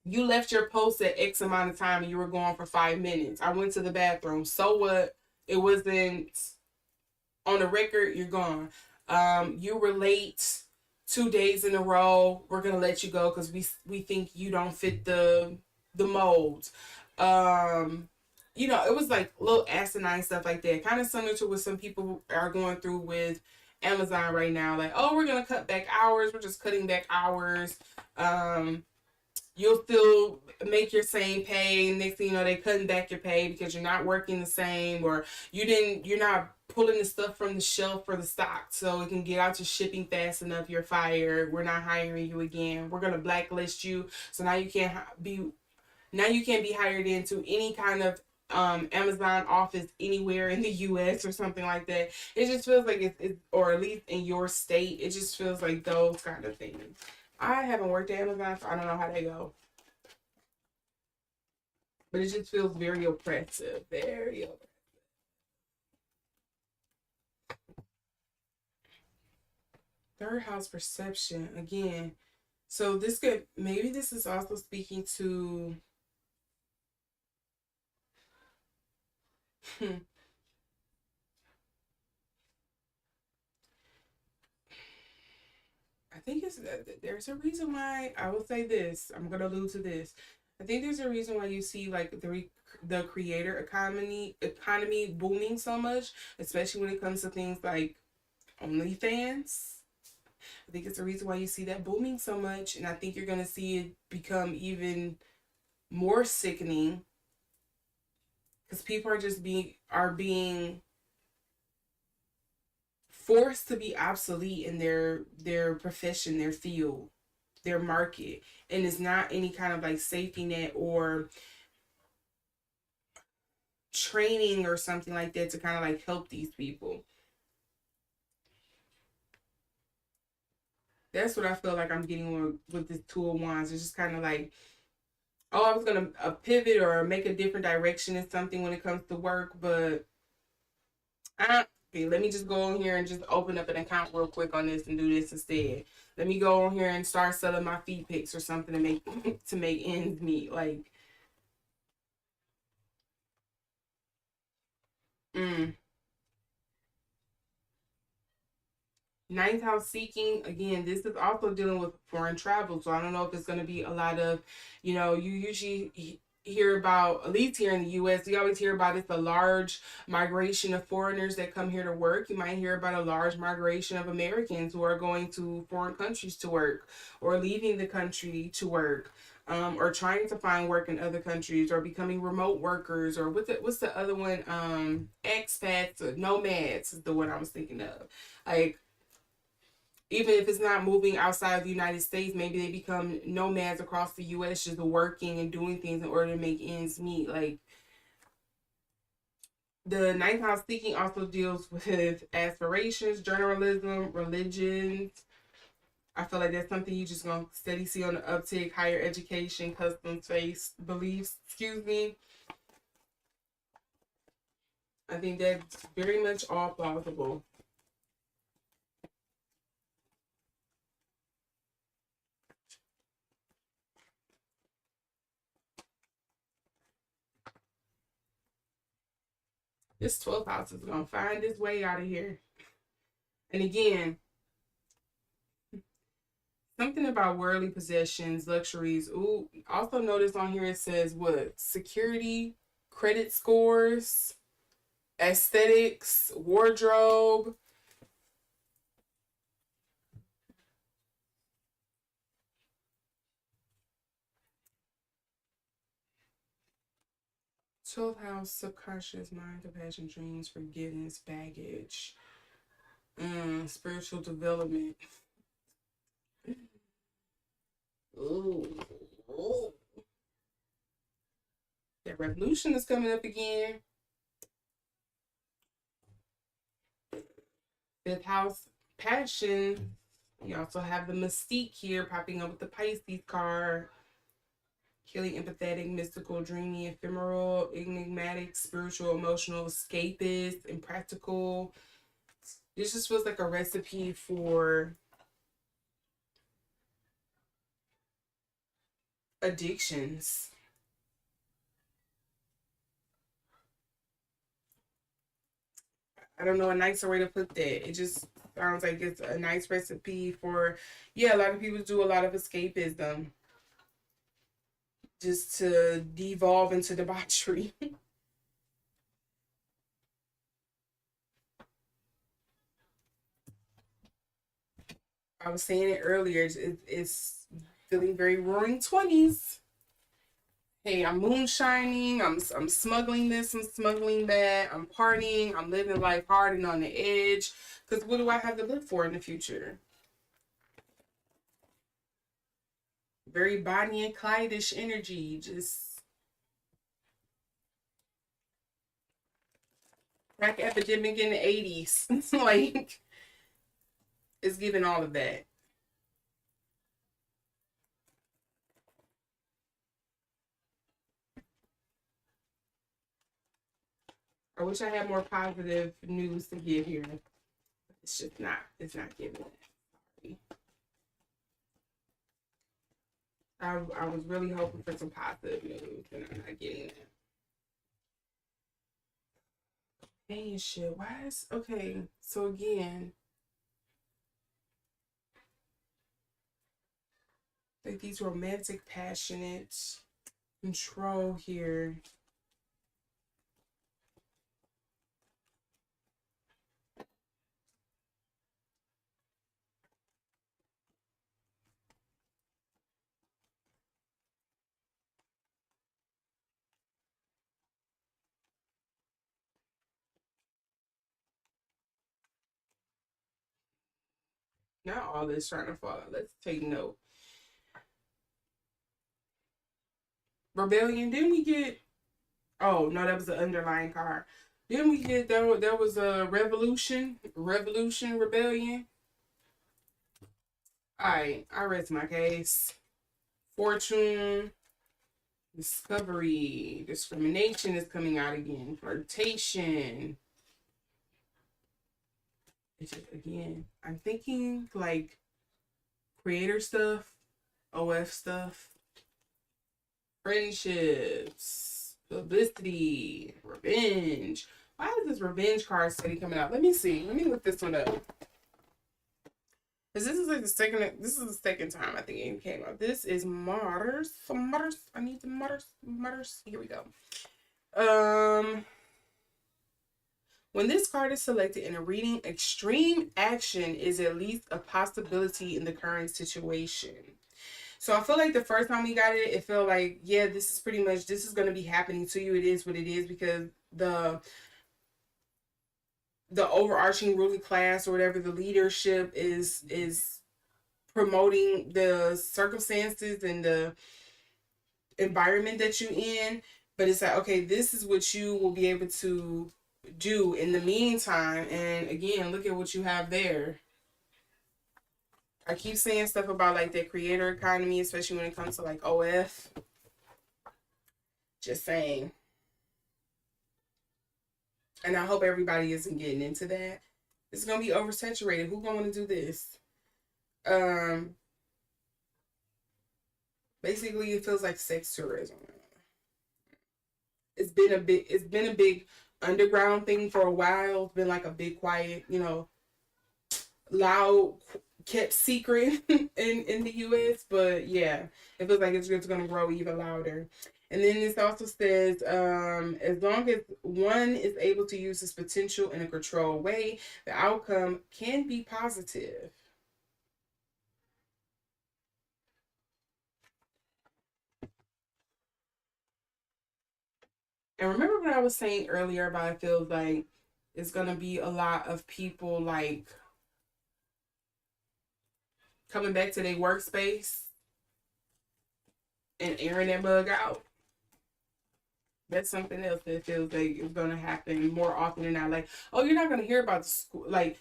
You left your post at X amount of time and you were gone for 5 minutes. I went to the bathroom. So what? It wasn't on the record. You're gone. You were late 2 days in a row. We're gonna let you go because we think you don't fit the mold. Um, it was like little asinine stuff like that, kind of similar to what some people are going through with Amazon right now. Like, oh, we're gonna cut back hours. We're just cutting back hours. Um, you'll still make your same pay. Next thing you know, they cutting back your pay because you're not working the same, or you're not pulling the stuff from the shelf for the stock so it can get out to shipping fast enough. You're fired. We're not hiring you again. We're gonna blacklist you. So now you can't be hired into any kind of Amazon office anywhere in the US or something like that. It just feels like it's or at least in your state, it just feels like those kind of things. I haven't worked at Amazon, so I don't know how they go. But it just feels very oppressive. Very oppressive. Third house perception again. So this could maybe this is also speaking to I think it's there's a reason why I will say this. I'm gonna allude to this. I think there's a reason why you see like the creator economy booming so much, especially when it comes to things like OnlyFans. I think it's the reason why you see that booming so much, and I think you're gonna see it become even more sickening because people are just being forced to be obsolete in their profession, their field, their market, and it's not any kind of like safety net or training or something like that to kind of like help these people. That's what I feel like I'm getting with this Two of Wands. It's just kind of like, oh, I was gonna pivot or make a different direction in something when it comes to work, but okay, let me just go on here and just open up an account real quick on this and do this instead. Let me go on here and start selling my feet pics or something to make to make ends meet. Like, mm. Ninth house seeking, again, this is also dealing with foreign travel. So I don't know if it's going to be a lot of, you usually hear about, at least here in the US, you always hear about it's a large migration of foreigners that come here to work. You might hear about a large migration of Americans who are going to foreign countries to work or leaving the country to work. Or trying to find work in other countries, or becoming remote workers, or what's the other one? Expats, or nomads is the one I was thinking of. Like, even if it's not moving outside of the United States, maybe they become nomads across the US just working and doing things in order to make ends meet. Like, the ninth house seeking also deals with aspirations, journalism, religions. I feel like that's something you just gonna steady see on the uptick, higher education, custom face beliefs, excuse me. I think that's very much all plausible. This 12th house is gonna find its way out of here. And again, something about worldly possessions, luxuries. Ooh, also notice on here it says what? Security, credit scores, aesthetics, wardrobe. 12th house, subconscious mind, compassion, dreams, forgiveness, baggage, spiritual development. Ooh, ooh. That revolution is coming up again. 5th house, passion. We also have the mystique here popping up with the Pisces card. Healing, empathetic, mystical, dreamy, ephemeral, enigmatic, spiritual, emotional, escapist, and practical. This just feels like a recipe for addictions. I don't know a nicer way to put that. It just sounds like it's a nice recipe for, yeah, a lot of people do a lot of escapism just to devolve into debauchery. I was saying it earlier, it's feeling very roaring 20s. Hey, I'm moonshining, I'm smuggling this, I'm smuggling that, I'm partying, I'm living life hard and on the edge. Because what do I have to live for in the future? Very Bonnie and Clyde-ish energy. Just crack epidemic in the 80s. Like, it's giving all of that. I wish I had more positive news to give here. It's just not. It's not giving it. I was really hoping for some positive news, and I'm not getting it. Dang shit. Why is okay? So again, like these romantic, passionate control here. Not all this trying to fall out. Let's take note. Rebellion. Didn't we get? Oh no, that was the underlying card. Didn't we get that? That was a revolution. Revolution. Rebellion. All right. I rest my case. Fortune. Discovery. Discrimination is coming out again. Flirtation. It's just, again, I'm thinking like creator stuff, OF stuff, friendships, publicity, revenge. Why is this revenge card steady coming out? Let me see. Let me look this one up. Because this is like the second. This is the second time I think it came out. This is Mars. Mars. I need the Mars. Mars. Here we go. When this card is selected in a reading, extreme action is at least a possibility in the current situation. So I feel like the first time we got it, it felt like, yeah, this is pretty much, this is going to be happening to you. It is what it is, because the overarching ruling class or whatever, the leadership is promoting the circumstances and the environment that you're in. But it's like, okay, this is what you will be able to do in the meantime. And again, look at what you have there. I keep saying stuff about like the creator economy, especially when it comes to like OF. Just saying. And I hope everybody isn't getting into that. It's gonna be oversaturated. Who's gonna want to do this? Basically it feels like sex tourism. It's been a big underground thing for a while. It's been like a big quiet, loud kept secret in the US, but yeah, it feels like it's just gonna grow even louder. And then this also says, as long as one is able to use his potential in a controlled way, the outcome can be positive. And remember what I was saying earlier about, I feel like it's gonna be a lot of people like coming back to their workspace and airing that bug out. That's something else that feels like it's gonna happen more often than not. Like, oh, you're not gonna hear about the school. Like,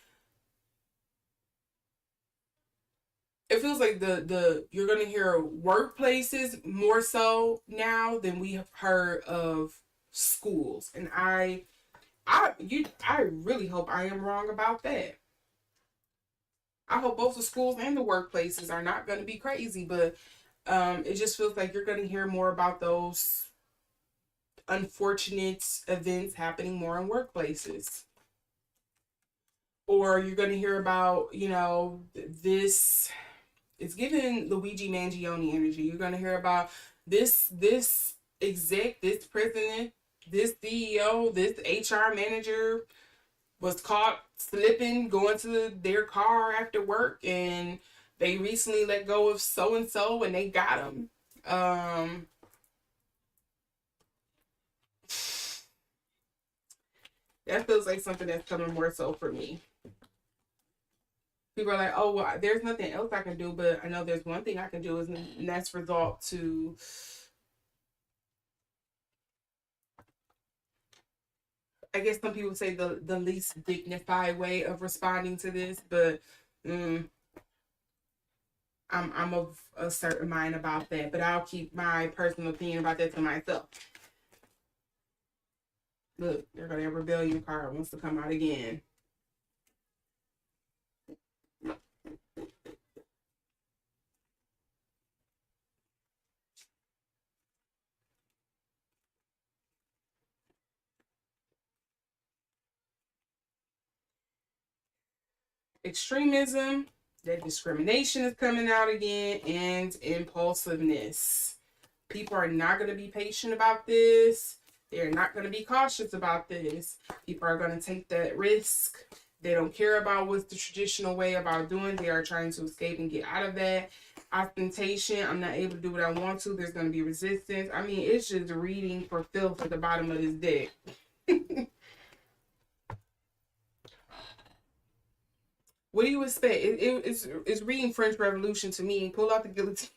it feels like the you're gonna hear workplaces more so now than we have heard of schools. And I really hope I am wrong about that. I hope both the schools and the workplaces are not going to be crazy, but it just feels like you're going to hear more about those unfortunate events happening more in workplaces. Or you're going to hear about, this, it's giving Luigi Mangione energy. You're going to hear about this exec, this president, this CEO, this HR manager was caught slipping, going to their car after work, and they recently let go of so and so, and they got him. That feels like something that's coming more so for me. People are like, oh, well, there's nothing else I can do, but I know there's one thing I can do, and that's resort to I guess some people say the least dignified way of responding to this, but mm, I'm of a certain mind about that. But I'll keep my personal opinion about that to myself. Look, they're gonna have rebellion card wants to come out again. Extremism, that discrimination is coming out again, and impulsiveness. People are not going to be patient about this. They're not going to be cautious about this. People are going to take that risk. They don't care about what's the traditional way about doing. They are trying to escape and get out of that. Ostentation, I'm not able to do what I want to. There's going to be resistance. I mean, it's just reading for filth at the bottom of this deck. What do you expect? It's reading French Revolution to me. Pull out the guillotine.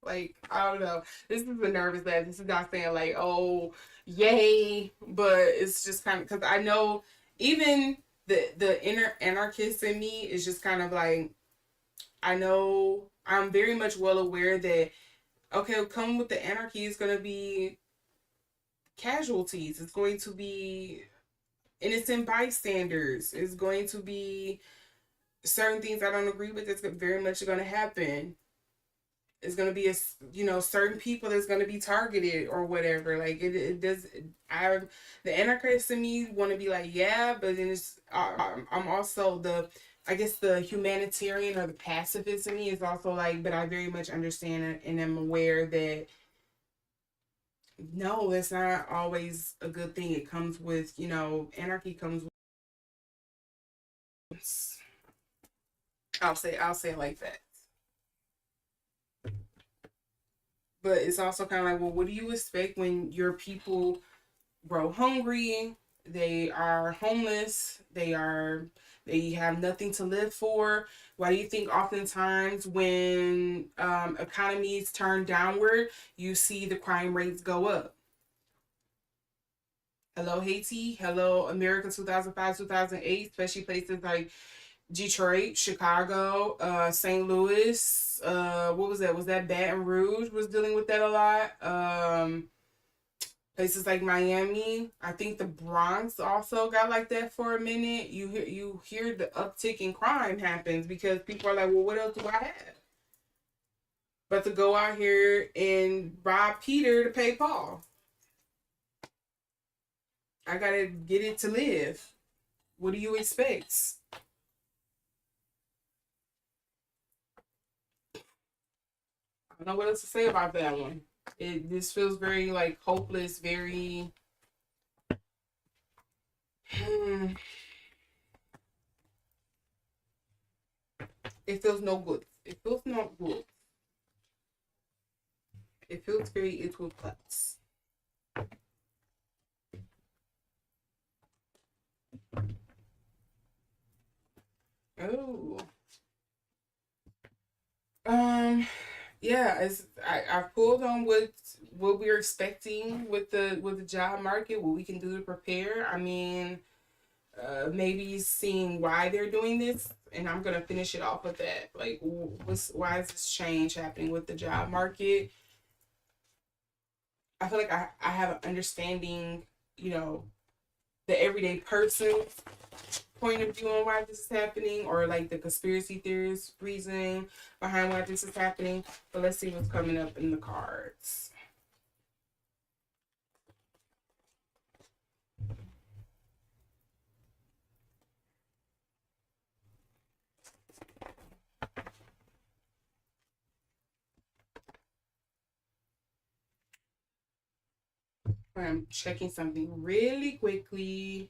Like, I don't know. This is a nervous laugh. This is not saying like, oh, yay, but it's just kind of because I know even the inner anarchist in me is just kind of like, I know I'm very much well aware that okay, come with the anarchy is going to be casualties. It's going to be innocent bystanders. It's going to be certain things I don't agree with. It's very much going to happen. It's going to be certain people that's going to be targeted or whatever. Like it does. The anarchist in me want to be like, yeah, but then I'm also I guess the humanitarian or the pacifist in me is also like, but I very much understand and am aware that no, it's not always a good thing. It comes with, anarchy comes with, I'll say it like that. But it's also kind of like, well, what do you expect when your people grow hungry? They are homeless. They have nothing to live for. Why do you think oftentimes when economies turn downward, you see the crime rates go up? Hello Haiti, hello America 2005, 2008, especially places like Detroit, Chicago, St. Louis, what was that? Was that Baton Rouge was dealing with that a lot? Places like Miami. I think the Bronx also got like that for a minute. You hear the uptick in crime happens because people are like, well, what else do I have? But to go out here and rob Peter to pay Paul. I gotta get it to live. What do you expect? I don't know what else to say about that one. This feels very like hopeless, very it feels no good. It feels not good. It feels very equal cuts. Oh. Yeah, I pulled on what we're expecting with the job market, what we can do to prepare. I mean, maybe seeing why they're doing this, and I'm gonna finish it off with that. Like, why is this change happening with the job market? I feel like I have an understanding, you know, the everyday person's point of view on why this is happening, or like the conspiracy theorist reasoning behind why this is happening. But let's see what's coming up in the cards. I'm checking something really quickly.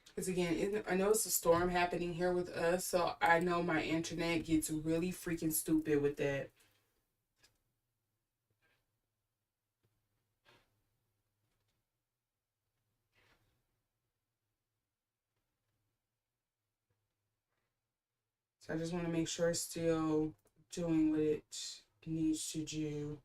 Because again, I know it's a storm happening here with us, so I know my internet gets really freaking stupid with that. So I just want to make sure it's still doing what it needs to do.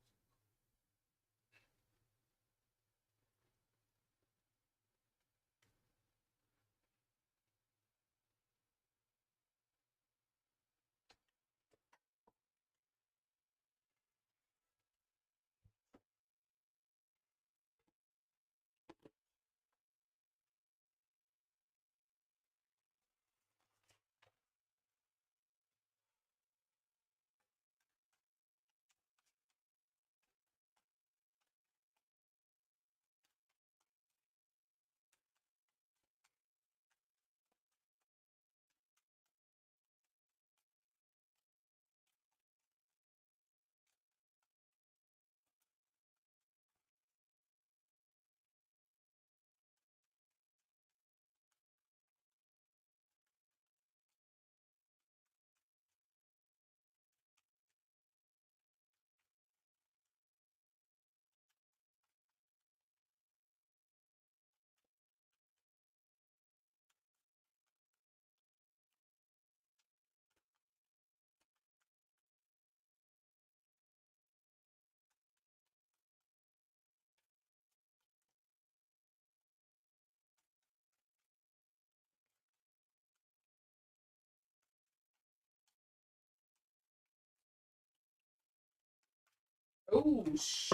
Oh,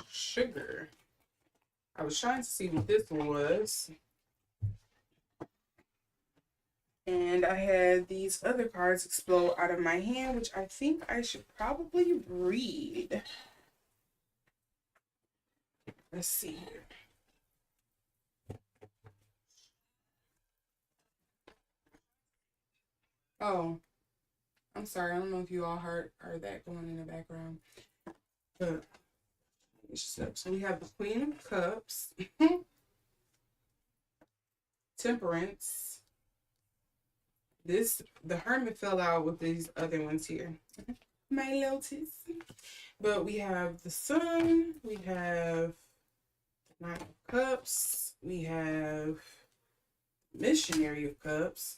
sugar. I was trying to see what this one was. And I had these other cards explode out of my hand, which I think I should probably read. Let's see here. Oh, I'm sorry. I don't know if you all heard that going in the background. But so we have the Queen of Cups, Temperance. The Hermit fell out with these other ones here. My Lotus. But we have the Sun. We have the Nine of Cups. We have Missionary of Cups.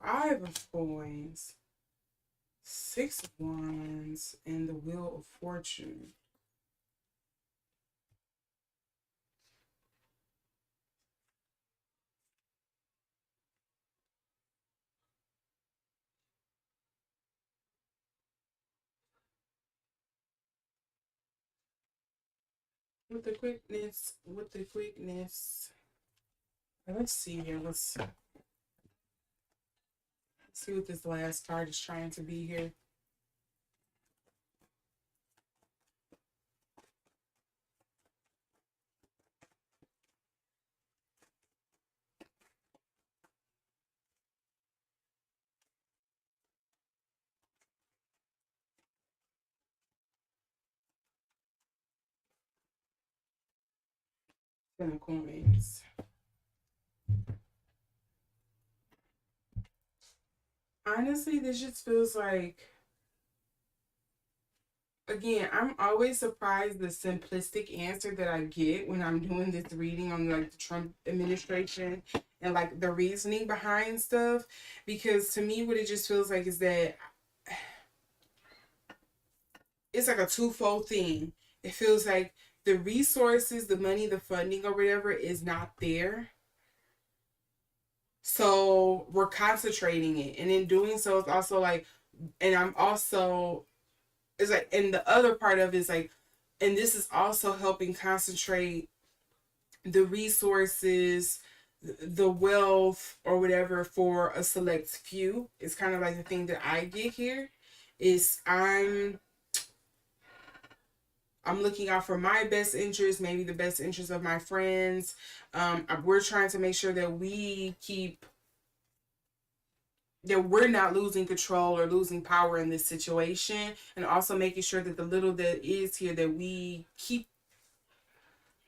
Five of Coins. Six of Wands. And the Wheel of Fortune. With the quickness. Let's see here. Let's see what this last card is trying to be here. Ten of Coins. Honestly, this just feels like, again, I'm always surprised the simplistic answer that I get when I'm doing this reading on like the Trump administration and like the reasoning behind stuff. Because to me, what it just feels like is that it's like a twofold thing. It feels like the resources, the money, the funding or whatever is not there. So we're concentrating it. And in doing so, it's also like, and I'm also, it's like, and the other part of it is like, and this is also helping concentrate the resources, the wealth or whatever for a select few. It's kind of like the thing that I get here is I'm looking out for my best interest, maybe the best interest of my friends. We're trying to make sure that we're not losing control or losing power in this situation, and also making sure that the little that is here that we keep.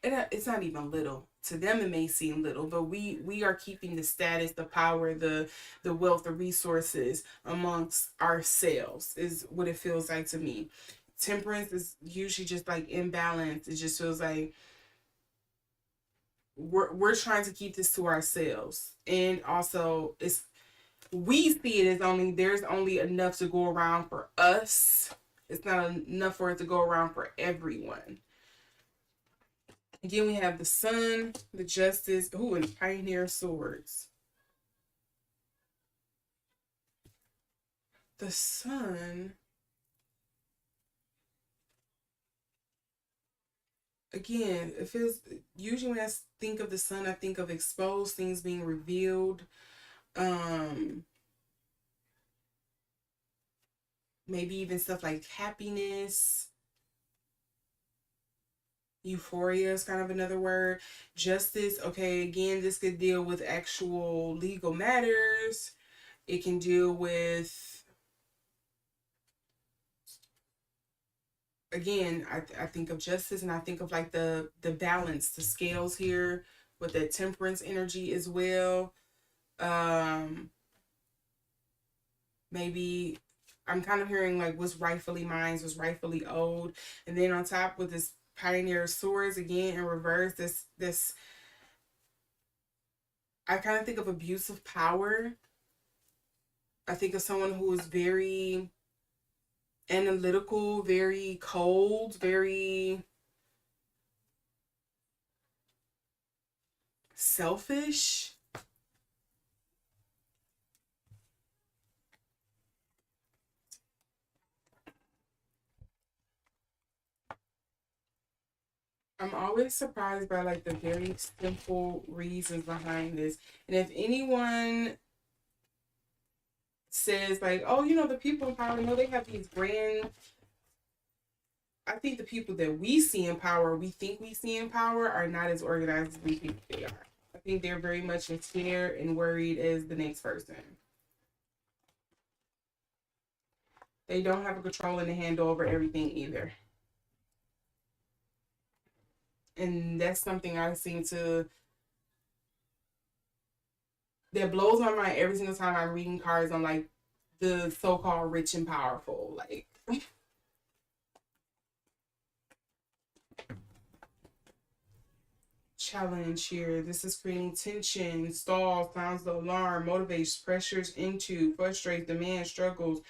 It's not even little to them. It may seem little, but we are keeping the status, the power, the wealth, the resources amongst ourselves is what it feels like to me. Temperance is usually just like imbalance. It just feels like we're trying to keep this to ourselves, and also we see it as there's only enough to go around for us. It's not enough for it to go around for everyone. Again, we have the Sun, the Justice, and Pioneer Swords. The Sun, again, it feels, usually when I think of the Sun, I think of exposed things being revealed. Maybe even stuff like happiness. Euphoria is kind of another word. Justice, okay, again, this could deal with actual legal matters. It can deal with, again, I think of justice, and I think of like the balance, the scales here with that temperance energy as well. Maybe I'm kind of hearing like what's rightfully mine, what's rightfully owed. And then on top with this Pioneer Swords, again in reverse, this I kind of think of abuse of power. I think of someone who is very analytical, very cold, very selfish. I'm always surprised by like the very simple reasons behind this. And if anyone says like, oh, the people in power, they have these grand, I think the people that we see in power, we think we see in power, are not as organized as we think they are. I think they're very much as scared and worried as the next person. They don't have a control and a handle over everything either. And that's something I seem to, that blows my mind every single time I'm reading cards on like the so-called rich and powerful. Like, challenge here. This is creating tension, stall, sounds the alarm, motivates, pressures into, frustrates, demands, struggles.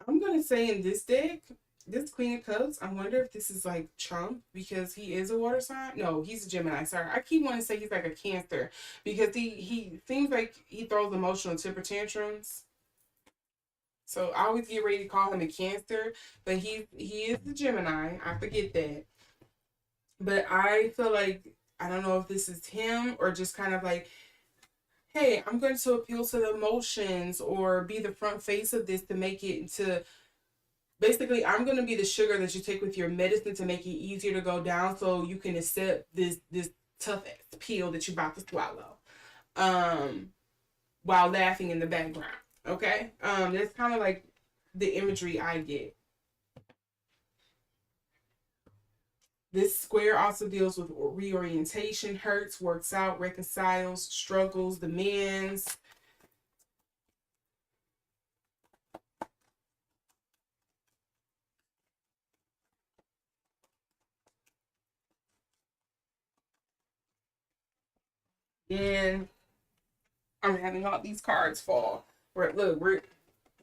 I'm gonna say in this deck, this Queen of Cups, I wonder if this is like Trump because he is a water sign. No, he's a Gemini. Sorry, I keep wanting to say he's like a Cancer because he seems like he throws emotional temper tantrums. So I always get ready to call him a Cancer, but he is a Gemini. I forget that. But I feel like I don't know if this is him or just kind of like, hey, I'm going to appeal to the emotions or be the front face of this to make it to, basically I'm going to be the sugar that you take with your medicine to make it easier to go down so you can accept this tough pill that you're about to swallow. While laughing in the background. Okay? That's kind of like the imagery I get. This square also deals with reorientation, hurts, works out, reconciles, struggles, demands. And I'm having all these cards fall. We're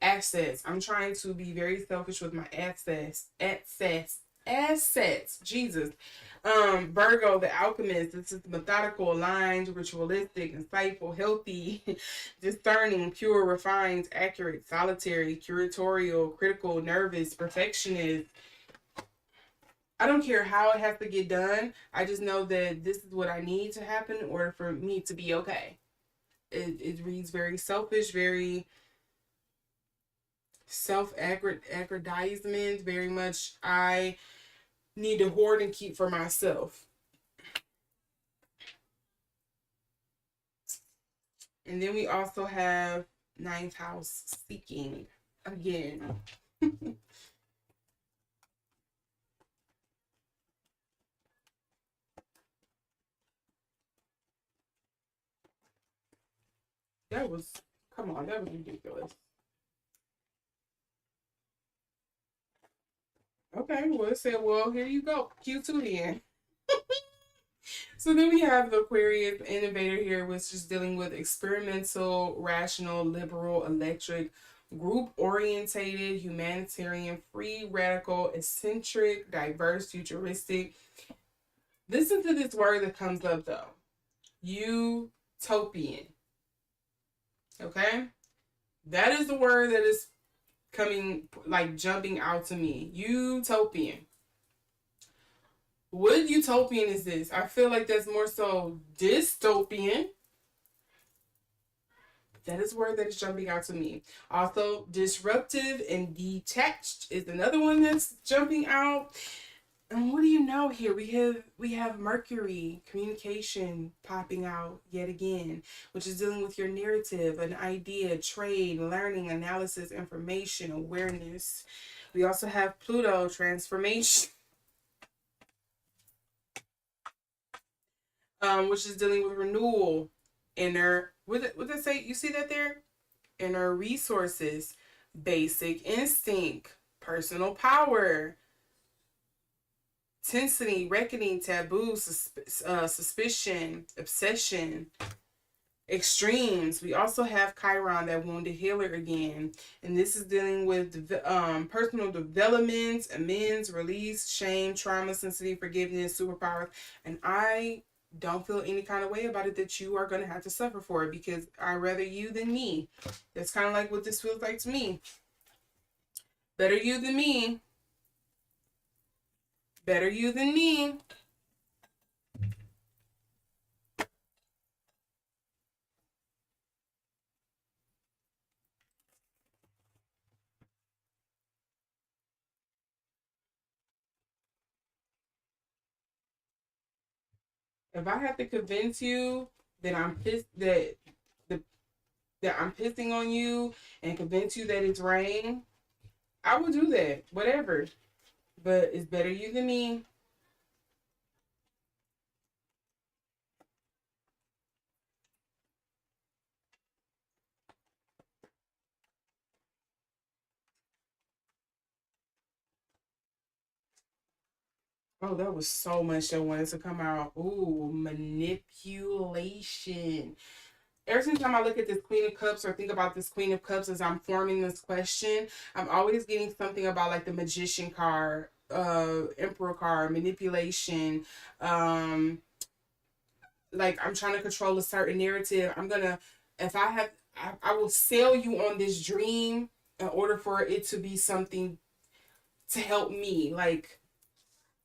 assets. I'm trying to be very selfish with my assets. Assets. Jesus. Virgo, the alchemist. This is methodical, aligned, ritualistic, insightful, healthy, discerning, pure, refined, accurate, solitary, curatorial, critical, nervous, perfectionist. I don't care how it has to get done. I just know that this is what I need to happen in order for me to be okay. It reads very selfish, very self-aggrandizement, very much I need to hoard and keep for myself. And then we also have ninth house seeking again. That was, come on, that was ridiculous. Okay, well, it said, well, here you go. Q2 then. So then we have the Aquarius innovator here, which is dealing with experimental, rational, liberal, electric, group orientated, humanitarian, free, radical, eccentric, diverse, futuristic. Listen to this word that comes up though. Utopian. Okay? That is the word that is coming, like jumping out to me. Utopian. What utopian is this? I feel like that's more so dystopian. That is a word that is jumping out to me. Also, disruptive and detached is another one that's jumping out. And what do you know here? We have Mercury, communication popping out yet again, which is dealing with your narrative, an idea, trade, learning, analysis, information, awareness. We also have Pluto, transformation, which is dealing with renewal, inner. What did it say? You see that there? Inner resources, basic instinct, personal power, intensity, reckoning, taboo, suspicion, obsession, extremes. We also have Chiron, that wounded healer again, and this is dealing with personal development, amends, release, shame, trauma, sensitivity, forgiveness, superpowers. And I don't feel any kind of way about it that you are going to have to suffer for it, because I'd rather you than me. That's kind of like what this feels like to me. Better you than me. Better you than me. If I have to convince you that I'm pissed, the that I'm pissing on you, and convince you that it's rain, I will do that. Whatever. But it's better you than me. Oh, that was so much that wanted to come out. Ooh, manipulation. Every single time I look at this Queen of Cups or think about this Queen of Cups as I'm forming this question, I'm always getting something about like the Magician card, Emperor card, manipulation, like I'm trying to control a certain narrative. If I have, I will sell you on this dream in order for it to be something to help me. Like,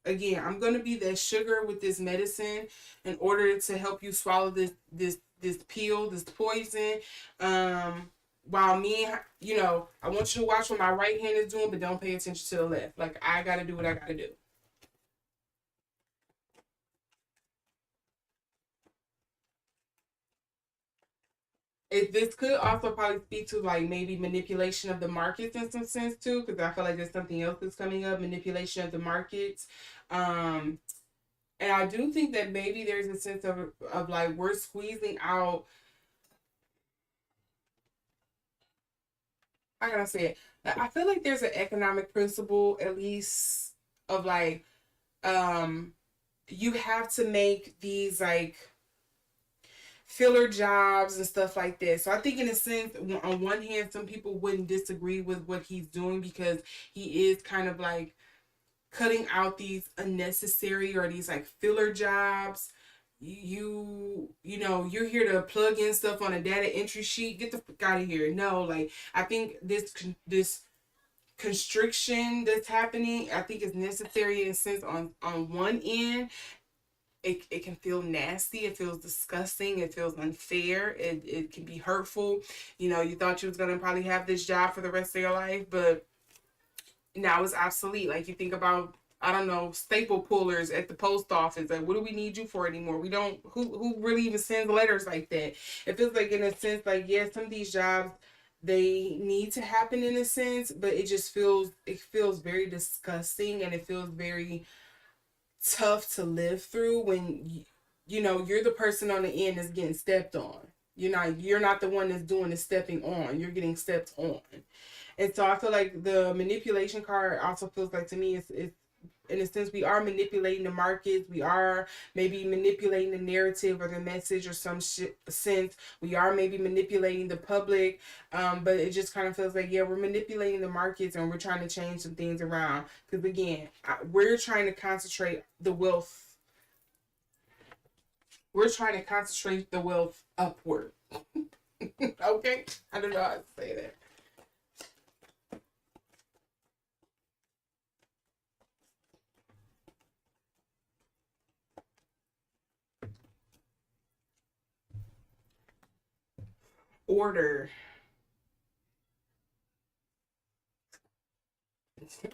again, I'm gonna be that sugar with this medicine in order to help you swallow this pill, this poison. While me, I want you to watch what my right hand is doing, but don't pay attention to the left. Like, I gotta do what I gotta do. This could also probably speak to like maybe manipulation of the markets in some sense too, because I feel like there's something else that's coming up, manipulation of the markets. Um, and I do think that maybe there's a sense of like we're squeezing out. I gotta say it. I feel like there's an economic principle, at least, of like um, you have to make these like filler jobs and stuff like that. So I think in a sense, on one hand, some people wouldn't disagree with what he's doing because he is kind of like cutting out these unnecessary or these like filler jobs. You're here to plug in stuff on a data entry sheet. Get the fuck out of here. No, like I think this constriction that's happening, I think is necessary in a sense on one end. It can feel nasty, it feels disgusting, it feels unfair, it can be hurtful. You thought you was gonna probably have this job for the rest of your life, but now it's obsolete. Like you think about, I don't know, staple pullers at the post office. Like, what do we need you for anymore? We don't. Who really even sends letters like that? It feels like, in a sense, like, yeah, some of these jobs, they need to happen in a sense, but it feels very disgusting, and it feels very tough to live through when you're the person on the end that's getting stepped on. You're not the one that's doing the stepping on. You're getting stepped on. And so I feel like the manipulation card also feels like, to me, it's in a sense, we are manipulating the markets. We are maybe manipulating the narrative or the message or some sense. We are maybe manipulating the public. But it just kind of feels like, yeah, we're manipulating the markets and we're trying to change some things around. Because again, we're trying to concentrate the wealth. We're trying to concentrate the wealth upward. Okay? I don't know how to say that. Order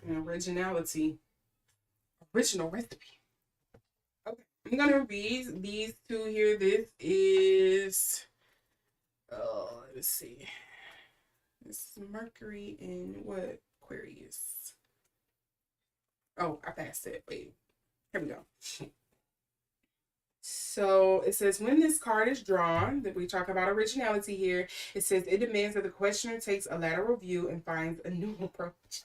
and originality. Original recipe. Okay. I'm gonna read these two here. This is let's see. This is Mercury in what? Aquarius. Oh, I passed it. Wait. Here we go. So it says, when this card is drawn, that we talk about originality here, it says it demands that the questioner takes a lateral view and finds a new approach.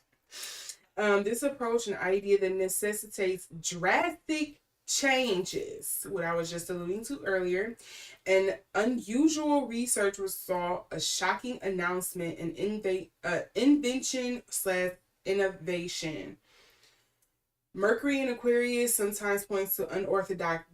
This approach, an idea that necessitates drastic changes, what I was just alluding to earlier, and unusual research saw a shocking announcement, an invention / innovation. Mercury in Aquarius sometimes points to unorthodox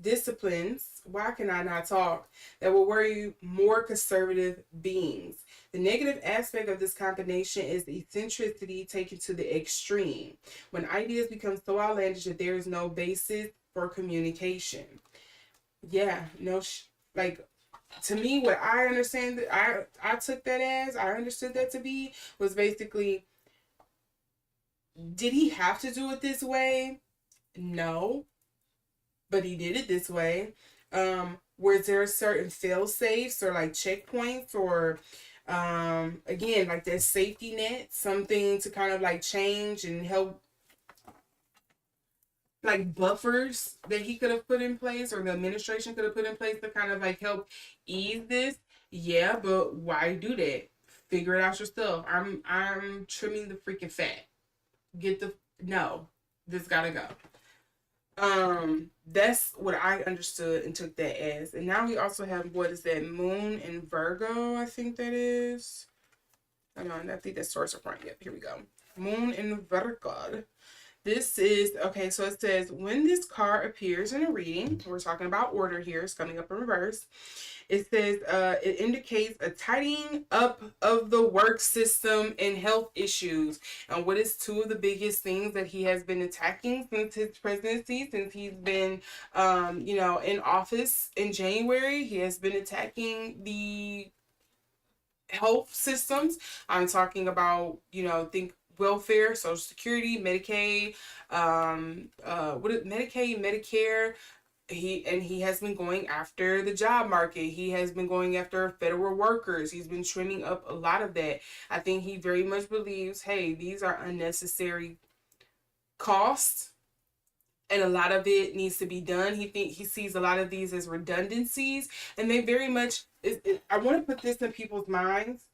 disciplines. Why can I not talk? That will worry more conservative beings. The negative aspect of this combination is the eccentricity taken to the extreme, when ideas become so outlandish that there is no basis for communication. Yeah, no, like, to me, what I understand, that I took that as, I understood that to be, was basically, did he have to do it this way? No, but he did it this way. Was there certain fail safes or like checkpoints or again, like that safety net, something to kind of like change and help, like buffers that he could have put in place or the administration could have put in place to kind of like help ease this? Yeah, but why do that? Figure it out yourself. I'm trimming the freaking fat. Get the no. This gotta go. That's what I understood and took that as. And now we also have, what is that, Moon in Virgo, I think that is. Hold on, I think that's Source of Prime. Yep, here we go. Moon in Virgo. This is, okay, so it says, when this card appears in a reading, we're talking about order here, it's coming up in reverse. It says it indicates a tidying up of the work system and health issues. And what is two of the biggest things that he has been attacking since his presidency, since he's been, in office in January? He has been attacking the health systems. I'm talking about, think welfare, Social Security, Medicaid, Medicaid, Medicare. He has been going after the job market. He has been going after federal workers. He's been trimming up a lot of that. I think he very much believes, hey, these are unnecessary costs, and a lot of it needs to be done. He sees a lot of these as redundancies, and they very much. I want to put this in people's minds.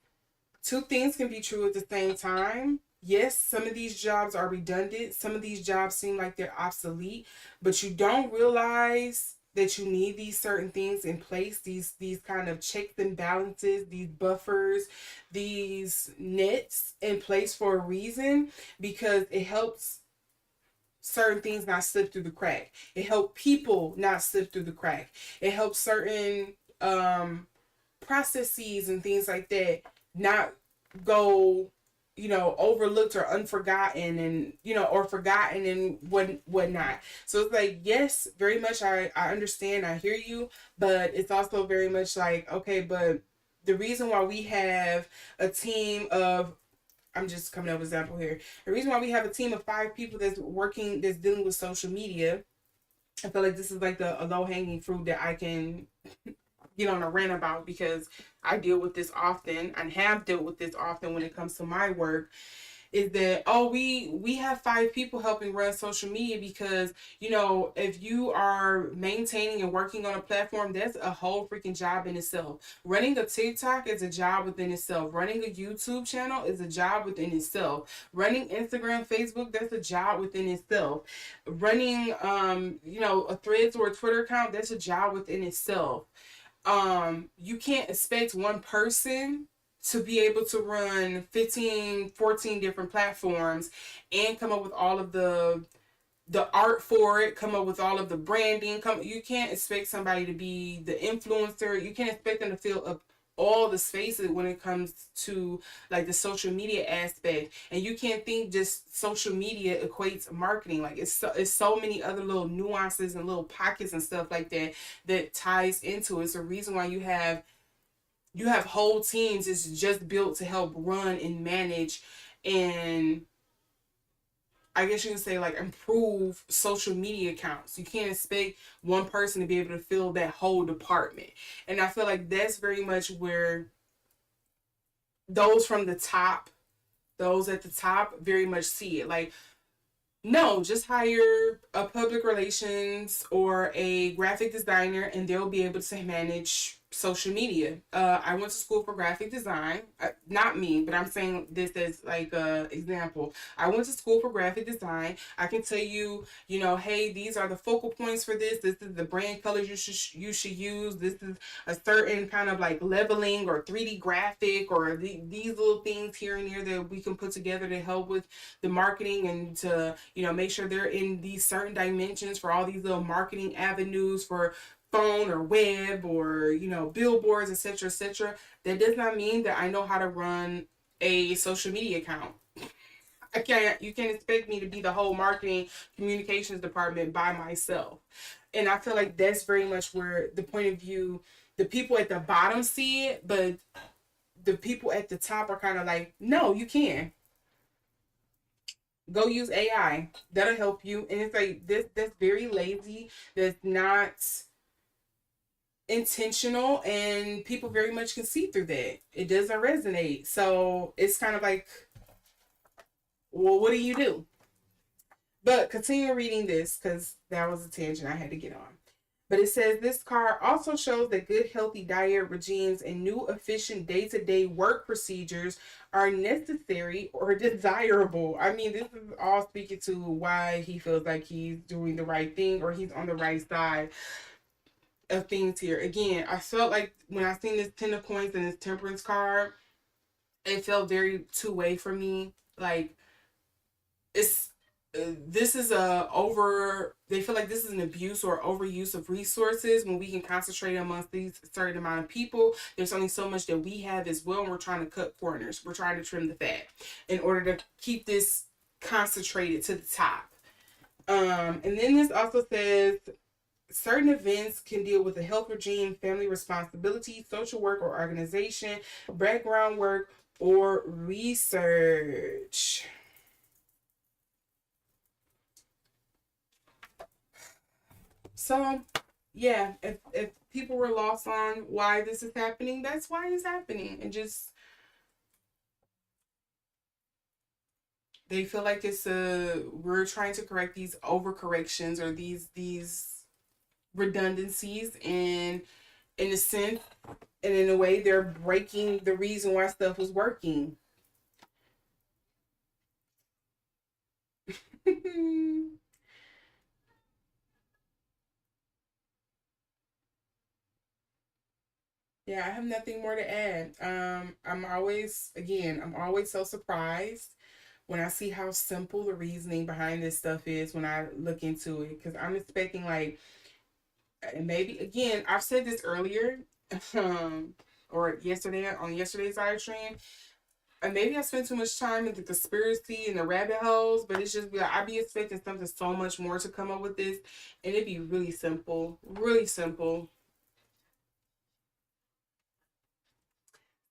Two things can be true at the same time. Yes, some of these jobs are redundant. Some of these jobs seem like they're obsolete, but you don't realize that you need these certain things in place, these kind of checks and balances, these buffers, these nets in place for a reason, because it helps certain things not slip through the crack. It helps people not slip through the crack. It helps certain processes and things like that not go, overlooked or unforgotten, and or forgotten and whatnot. So it's like, yes, very much I understand, I hear you, but it's also very much like, okay, but the reason why we have a team of, I'm just coming up with an example here, the reason why we have a team of 5 people that's dealing with social media, I feel like this is like a low-hanging fruit that I can get on a rant about, because I deal with this often and have dealt with this often when it comes to my work. is that, oh, we have 5 people helping run social media, because if you are maintaining and working on a platform, that's a whole freaking job in itself. Running a TikTok is a job within itself. Running a YouTube channel is a job within itself. Running Instagram, Facebook, that's a job within itself. Running a Threads or a Twitter account, that's a job within itself. You can't expect one person to be able to run 15, 14 different platforms and come up with all of the art for it, come up with all of the branding. You can't expect somebody to be the influencer. You can't expect them to fill up all the spaces when it comes to like the social media aspect. And you can't think just social media equates marketing. Like it's so many other little nuances and little pockets and stuff like that that ties into it. It's a reason why you have whole teams. It's just built to help run and manage and, I guess you can say, like, improve social media accounts. You can't expect one person to be able to fill that whole department. And I feel like that's very much where those from the top, those at the top very much see it. Like, no, just hire a public relations or a graphic designer and they'll be able to manage social media. I went to school for graphic design. Not me, but I'm saying this as like a example. I went to school for graphic design. I can tell you, hey, these are the focal points for this. This is the brand colors you should use. This is a certain kind of like leveling or 3D graphic or these little things here and there that we can put together to help with the marketing and to make sure they're in these certain dimensions for all these little marketing avenues for phone or web or billboards, etc., etc. That does not mean that I know how to run a social media account. You can't expect me to be the whole marketing communications department by myself. And I feel like that's very much where the point of view, the people at the bottom see it, but the people at the top are kind of like, no, you can go use AI. That'll help you. And it's like this that's very lazy. That's not intentional, and people very much can see through that. It doesn't resonate. So it's kind of like, well, what do you do? But continue reading this because that was a tangent I had to get on. But it says this card also shows that good, healthy diet regimes and new, efficient day to day work procedures are necessary or desirable. I mean, this is all speaking to why he feels like he's doing the right thing or he's on the right side of things here. Again, I felt like when I seen this Ten of Coins and this Temperance card, it felt very two-way for me. Like, it's this is a over, they feel like this is an abuse or overuse of resources when we can concentrate amongst these certain amount of people. There's only so much that we have as well, and we're trying to cut corners. We're trying to trim the fat in order to keep this concentrated to the top. And then this also says certain events can deal with a health regime, family responsibility, social work or organization, background work, or research. So, yeah, if people were lost on why this is happening, that's why it's happening. And just, they feel like we're trying to correct these overcorrections or these redundancies, and in a sense and in a way they're breaking the reason why stuff was working. Yeah, I have nothing more to add. I'm always so surprised when I see how simple the reasoning behind this stuff is when I look into it, because I'm expecting like, and maybe again, I've said this earlier, um, or yesterday on yesterday's live stream, and maybe I spent too much time in the conspiracy and the rabbit holes, but it's just like I'd be expecting something so much more to come up with this, and it'd be really simple, really simple.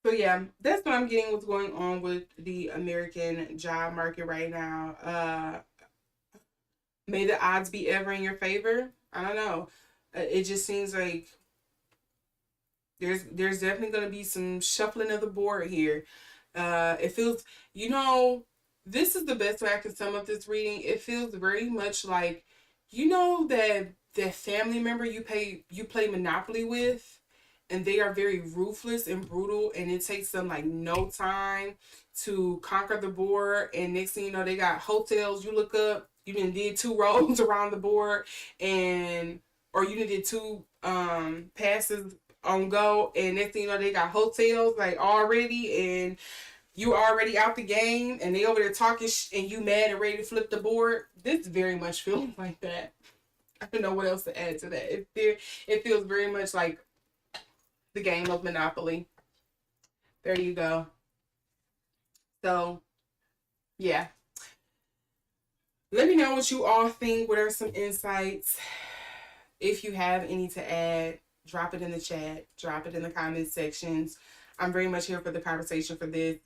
So yeah, that's what I'm getting. What's going on with the American job market right now? May the odds be ever in your favor. I don't know. It just seems like there's definitely going to be some shuffling of the board here. It feels, you know, this is the best way I can sum up this reading. It feels very much like, you know, that family member you play Monopoly with, and they are very ruthless and brutal, and it takes them like no time to conquer the board. And next thing you know, they got hotels. You look up, you did two rows around the board, and or you did two passes on go, and next thing you know, they got hotels like already, and you already out the game, and they over there talking and you mad and ready to flip the board. This very much feels like that. I don't know what else to add to that. It feels very much like the game of Monopoly. There you go. So yeah, let me know what you all think. What are some insights? If you have any to add, drop it in the chat. Drop it in the comment sections. I'm very much here for the conversation for this.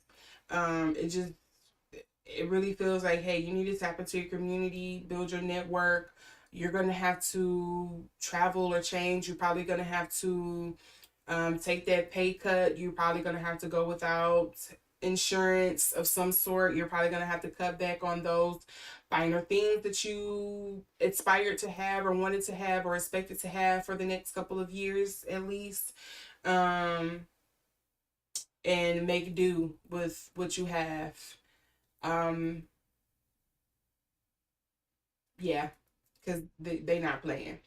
It really feels like, hey, you need to tap into your community, build your network. You're going to have to travel or change. You're probably going to have to take that pay cut. You're probably going to have to go without insurance of some sort. You're probably going to have to cut back on those finer things that you aspired to have or wanted to have or expected to have for the next couple of years at least. Um, and make do with what you have. Um, yeah, because they not playing.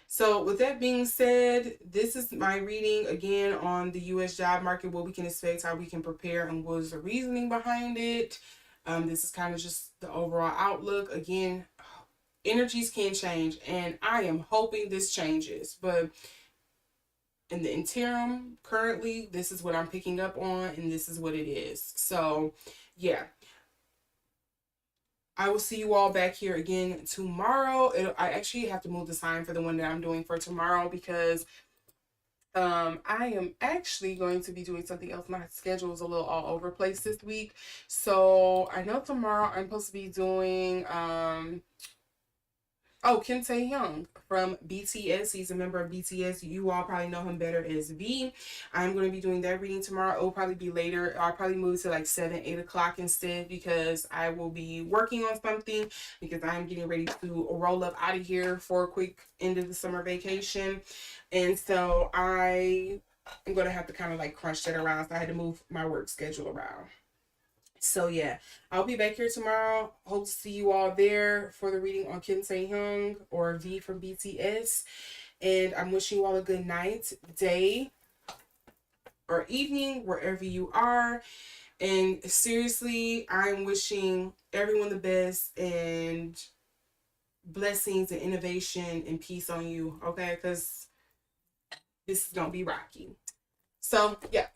So with that being said, this is my reading again on the U.S. job market, what we can expect, how we can prepare, and what is the reasoning behind it. This is kind of just the overall outlook. Again, energies can change, and I am hoping this changes. But in the interim, currently, this is what I'm picking up on, and this is what it is. So, yeah. I will see you all back here again tomorrow. I actually have to move the sign for the one that I'm doing for tomorrow because I am actually going to be doing something else. My schedule is a little all over the place this week. So I know tomorrow I'm supposed to be doing Kim Tae-hyung from BTS. He's a member of BTS. You all probably know him better as V. I'm going to be doing that reading tomorrow. It'll probably be later. I'll probably move to like 7, 8 o'clock instead because I will be working on something because I'm getting ready to roll up out of here for a quick end of the summer vacation. And so I'm going to have to kind of like crunch that around. So I had to move my work schedule around. So yeah, I'll be back here tomorrow. Hope to see you all there for the reading on Kim Tae-hyung or V from BTS. And I'm wishing you all a good night, day, or evening, wherever you are. And seriously, I'm wishing everyone the best and blessings and innovation and peace on you, okay? Because this is going to be rocky. So, yeah.